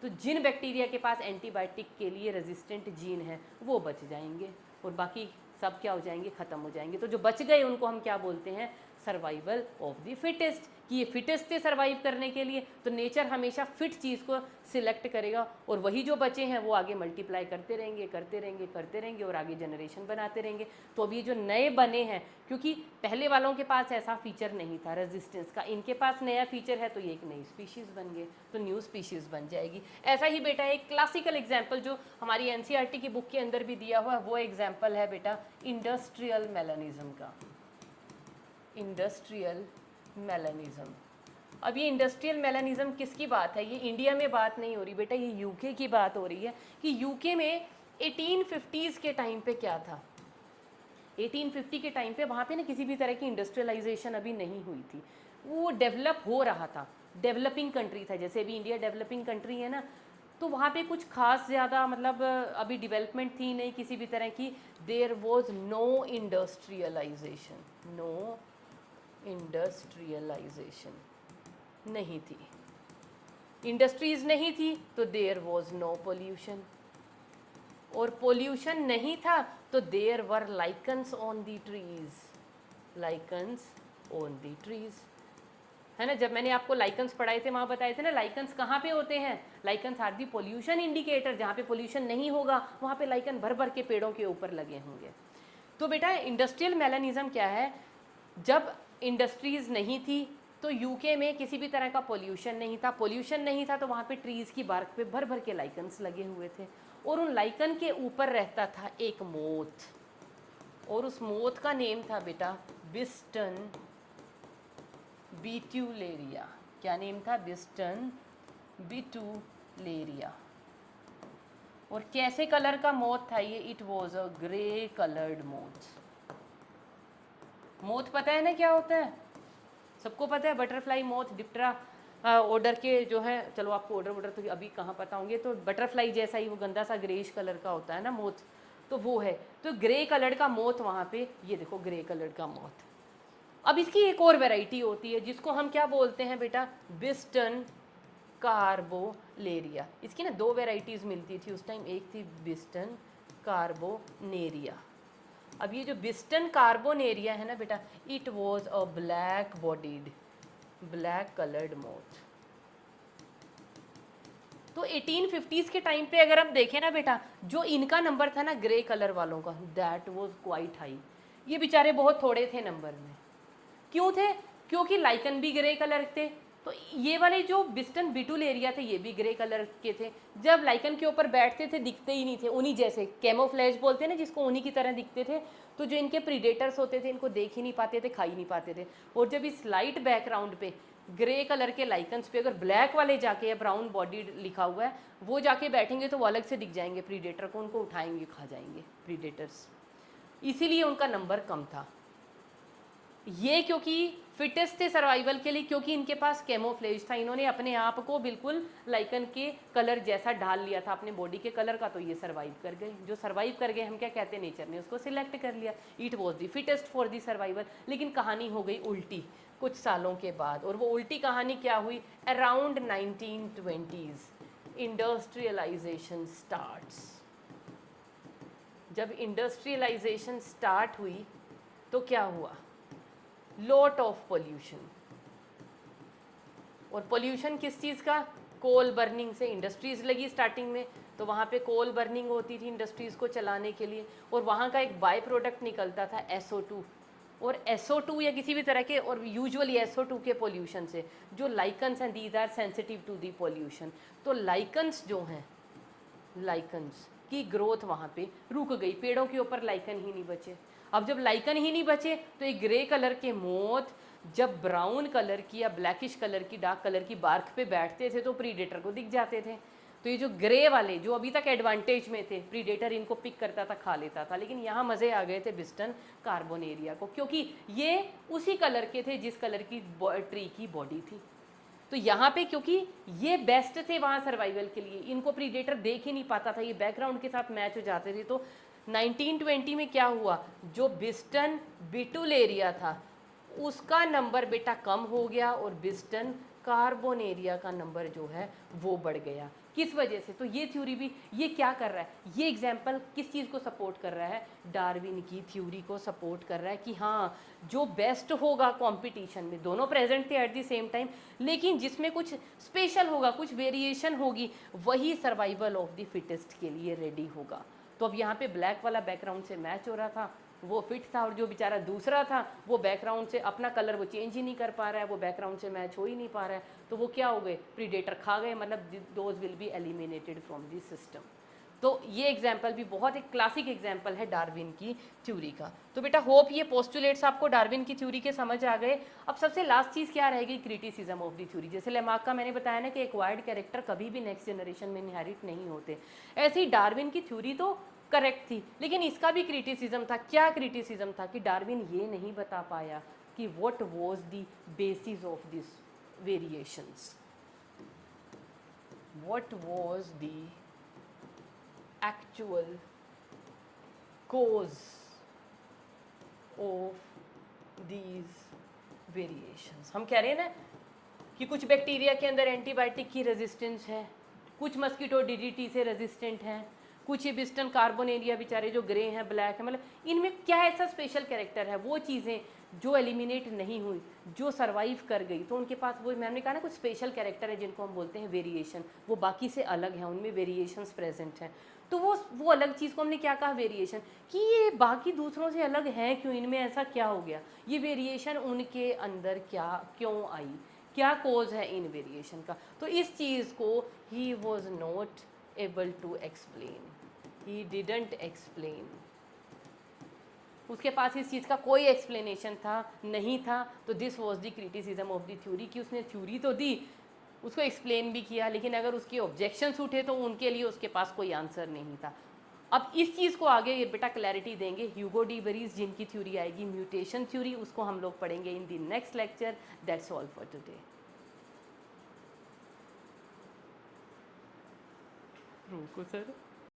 तो जिन बैक्टीरिया के पास एंटीबायोटिक के लिए रेजिस्टेंट जीन है वो बच जाएंगे, और बाकी सब क्या हो जाएंगे, ख़त्म हो जाएंगे। तो जो बच गए उनको हम क्या बोलते हैं, सर्वाइवल ऑफ द फिटेस्ट, कि ये फिटेस्ट थे सर्वाइव करने के लिए। तो नेचर हमेशा फिट चीज़ को सिलेक्ट करेगा, और वही जो बचे हैं वो आगे मल्टीप्लाई करते रहेंगे करते रहेंगे करते रहेंगे, और आगे जनरेशन बनाते रहेंगे। तो अभी जो नए बने हैं, क्योंकि पहले वालों के पास ऐसा फीचर नहीं था रेजिस्टेंस का, इनके पास नया फीचर है, तो ये एक नई स्पीशीज़ बन गए, तो न्यू स्पीशीज़ बन जाएगी। ऐसा ही बेटा एक क्लासिकल एग्जाम्पल जो हमारी एनसीईआरटी की बुक के अंदर भी दिया हुआ है, वो एग्जाम्पल है बेटा इंडस्ट्रियल मेलानिज्म का। Industrial melanism. अब ये इंडस्ट्रियल मेलानिज्म किसकी बात है, ये इंडिया में बात नहीं हो रही बेटा, ये यूके की बात हो रही है। कि यूके में 1850s के टाइम पे क्या था, 1850 के टाइम पे वहाँ पे ना किसी भी तरह की इंडस्ट्रियलाइजेशन अभी नहीं हुई थी, वो डेवलप हो रहा था, डेवलपिंग कंट्री था, जैसे अभी इंडिया डेवलपिंग कंट्री है ना, तो वहाँ पे कुछ खास ज़्यादा मतलब अभी डेवलपमेंट थी नहीं किसी भी तरह की। There was no industrialization, no industrialization नहीं थी, इंडस्ट्रीज नहीं थी, तो देयर वॉज नो पोल्यूशन, और पोल्यूशन नहीं था तो there were lichens on the trees, lichens on the trees, है ना। जब मैंने आपको लाइकन्स पढ़ाए थे वहाँ बताए थे ना, लाइकन्स कहाँ पे होते हैं, lichens are the pollution indicator, जहाँ पे पोल्यूशन नहीं होगा वहाँ पे लाइकन भर भर के पेड़ों के ऊपर लगे होंगे। तो बेटा इंडस्ट्रियल मेलानिज्म क्या है, जब इंडस्ट्रीज़ नहीं थी तो यूके में किसी भी तरह का पोल्यूशन नहीं था, पोल्यूशन नहीं था तो वहाँ पे ट्रीज़ की बार्क पे भर भर के लाइकन्स लगे हुए थे, और उन लाइकन के ऊपर रहता था एक मोथ, और उस मोथ का नेम था बेटा बिस्टन बिट्यूलेरिया। क्या नेम था, बिस्टन बिट्यूलेरिया। और कैसे कलर का मोथ था ये? It was a grey coloured moth. Moth पता है ना क्या होता है? सबको पता है, बटरफ्लाई, मोथ, डिप्टरा ऑर्डर के जो है। चलो आपको ऑर्डर तो अभी कहाँ पता होंगे। तो बटरफ्लाई जैसा ही वो गंदा सा ग्रेइश कलर का होता है ना मोथ, तो वो है। तो ग्रे कलर का मोथ वहाँ पे, ये देखो ग्रे कलर का मोथ। अब इसकी एक और वैरायटी होती है जिसको हम क्या बोलते हैं बेटा? बिस्टन कार्बोलेरिया। इसकी ना दो वैरायटीज़ मिलती थी उस टाइम, एक थी बिस्टन कार्बोनेरिया। अब ये जो बिस्टन कार्बोनेरिया है ना बेटा, it was a black bodied, black coloured moth. तो 1850s के टाइम पे अगर हम देखें ना बेटा, जो इनका नंबर था ना ग्रे कलर वालों का, दैट वॉज क्वाइट हाई। ये बेचारे बहुत थोड़े थे नंबर में। क्यों थे? क्योंकि लाइकन भी ग्रे कलर थे। तो ये वाले जो बिस्टन बिटुलेरिया थे ये भी ग्रे कलर के थे। जब लाइकन के ऊपर बैठते थे दिखते ही नहीं थे, उन्हीं जैसे कैमोफ्लेज बोलते हैं ना जिसको, उन्हीं की तरह दिखते थे। तो जो इनके प्रीडेटर्स होते थे इनको देख ही नहीं पाते थे, खा ही नहीं पाते थे। और जब इस लाइट बैकग्राउंड पे ग्रे कलर के लाइकन्स पे अगर ब्लैक वाले जाके, या ब्राउन बॉडी लिखा हुआ है, वो जाके बैठेंगे तो वो अलग से दिख जाएंगे प्रीडेटर को, उनको उठाएंगे, खा जाएंगे प्रीडेटर्स। इसीलिए उनका नंबर कम था। ये क्योंकि फिटेस्ट थे सर्वाइवल के लिए, क्योंकि इनके पास कैमोफ्लेज था। इन्होंने अपने आप को बिल्कुल लाइकन के कलर जैसा ढाल लिया था अपने बॉडी के कलर का, तो ये सर्वाइव कर गए। जो सर्वाइव कर गए, हम क्या कहते हैं, नेचर ने उसको सिलेक्ट कर लिया। It was the fittest for the survival. लेकिन कहानी हो गई उल्टी कुछ सालों के बाद। और वो उल्टी कहानी क्या हुई? Around 1920s industrialization starts. जब इंडस्ट्रियलाइजेशन स्टार्ट हुई तो क्या हुआ? Lot of pollution. और पोल्यूशन किस चीज़ का? कोल बर्निंग से। इंडस्ट्रीज़ लगी स्टार्टिंग में, तो वहाँ पे कोल बर्निंग होती थी इंडस्ट्रीज़ को चलाने के लिए, और वहाँ का एक बाय प्रोडक्ट निकलता था SO2। और SO2 या किसी भी तरह के, और यूजुअली SO2 के पोल्यूशन से जो लाइकन्स हैं, these are sensitive to the pollution. तो लाइकन्स जो हैं, लाइकन्स की ग्रोथ वहाँ पे रुक गई, पेड़ों के ऊपर लाइकन ही नहीं बचे। अब जब लाइकन ही नहीं बचे तो एक ग्रे कलर के मोथ जब ब्राउन कलर की या ब्लैकिश कलर की, डार्क कलर की बार्क पे बैठते थे तो प्रीडेटर को दिख जाते थे। तो ये जो ग्रे वाले जो अभी तक एडवांटेज में थे, प्रीडेटर इनको पिक करता था, खा लेता था। लेकिन यहाँ मज़े आ गए थे बिस्टन कार्बोनेरिया को, क्योंकि ये उसी कलर के थे जिस कलर की ट्री की बॉडी थी। तो यहाँ पे क्योंकि ये बेस्ट थे वहाँ सर्वाइवल के लिए, इनको प्रीडेटर देख ही नहीं पाता था, ये बैकग्राउंड के साथ मैच हो जाते थे। तो 1920 में क्या हुआ? जो बिस्टन बिटुलेरिया था उसका नंबर बेटा कम हो गया, और बिस्टन कार्बोनेरिया का नंबर जो है वो बढ़ गया। किस वजह से? तो ये थ्योरी भी, ये क्या कर रहा है, ये एग्जाम्पल किस चीज़ को सपोर्ट कर रहा है? डार्विन की थ्योरी को सपोर्ट कर रहा है कि हाँ, जो बेस्ट होगा कंपटीशन में, दोनों प्रेजेंट थे एट द सेम टाइम, लेकिन जिसमें कुछ स्पेशल होगा, कुछ वेरिएशन होगी, वही सर्वाइवल ऑफ द फिटेस्ट के लिए रेडी होगा। तो अब यहाँ पे ब्लैक वाला बैकग्राउंड से मैच हो रहा था, वो फिट था, और जो बेचारा दूसरा था वो बैकग्राउंड से अपना कलर वो चेंज ही नहीं कर पा रहा है, वो बैकग्राउंड से मैच हो ही नहीं पा रहा है, तो वो क्या हो गए? प्रीडेटर खा गए, मतलब those will be eliminated from the system. तो ये एग्जाम्पल भी बहुत एक क्लासिक एग्जाम्पल है डार्विन की थ्योरी का। तो बेटा होप ये पोस्टुलेट्स आपको डार्विन की थ्योरी के समझ आ गए। अब सबसे लास्ट चीज़ क्या रहेगी? Criticism of the theory. जैसे लेमार्क का मैंने बताया ना कि एक्वायर्ड कैरेक्टर कभी भी नेक्स्ट जनरेशन में इनहेरिट नहीं होते, ऐसे ही डार्विन की थ्योरी तो करेक्ट थी, लेकिन इसका भी क्रिटिसिज्म था। क्या क्रिटिसिज्म था? कि डार्विन ये नहीं बता पाया कि what was the basis of this variations, what was the actual cause of these variations। हम कह रहे हैं ना कि कुछ बैक्टीरिया के अंदर एंटीबायोटिक की रेजिस्टेंस है, कुछ मस्कीटो डीडीटी से रेजिस्टेंट हैं, कुछ ये बिस्टन कार्बोनेरिया बेचारे जो ग्रे हैं, ब्लैक है, मतलब इनमें क्या ऐसा स्पेशल कैरेक्टर है? वो चीज़ें जो एलिमिनेट नहीं हुई, जो सर्वाइव कर गई, तो उनके पास वो, मैंने कहा ना, कुछ स्पेशल कैरेक्टर है जिनको हम बोलते हैं वेरिएशन, वो बाकी से अलग हैं, उनमें वेरिएशंस प्रेजेंट हैं। तो वो अलग चीज़ को हमने क्या कहा? वेरिएशन। कि ये बाकी दूसरों से अलग हैं क्यों, इनमें ऐसा क्या हो गया, ये वेरिएशन उनके अंदर क्या क्यों आई, क्या कोज है इन वेरिएशन का? तो इस चीज़ को he was not able to explain, he didn't explain, उसके पास इस चीज़ का कोई एक्सप्लेनेशन था नहीं था। तो this was the criticism of the theory, कि उसने थ्योरी तो दी उसको एक्सप्लेन भी किया, लेकिन अगर उसके ऑब्जेक्शंस उठे तो उनके लिए उसके पास कोई आंसर नहीं था। अब इस चीज़ को आगे ये बेटा क्लैरिटी देंगे ह्यूगो डी वेरीज, जिनकी थ्योरी आएगी म्यूटेशन थ्योरी, उसको हम लोग पढ़ेंगे in the next lecture. That's all for today. रुको सर।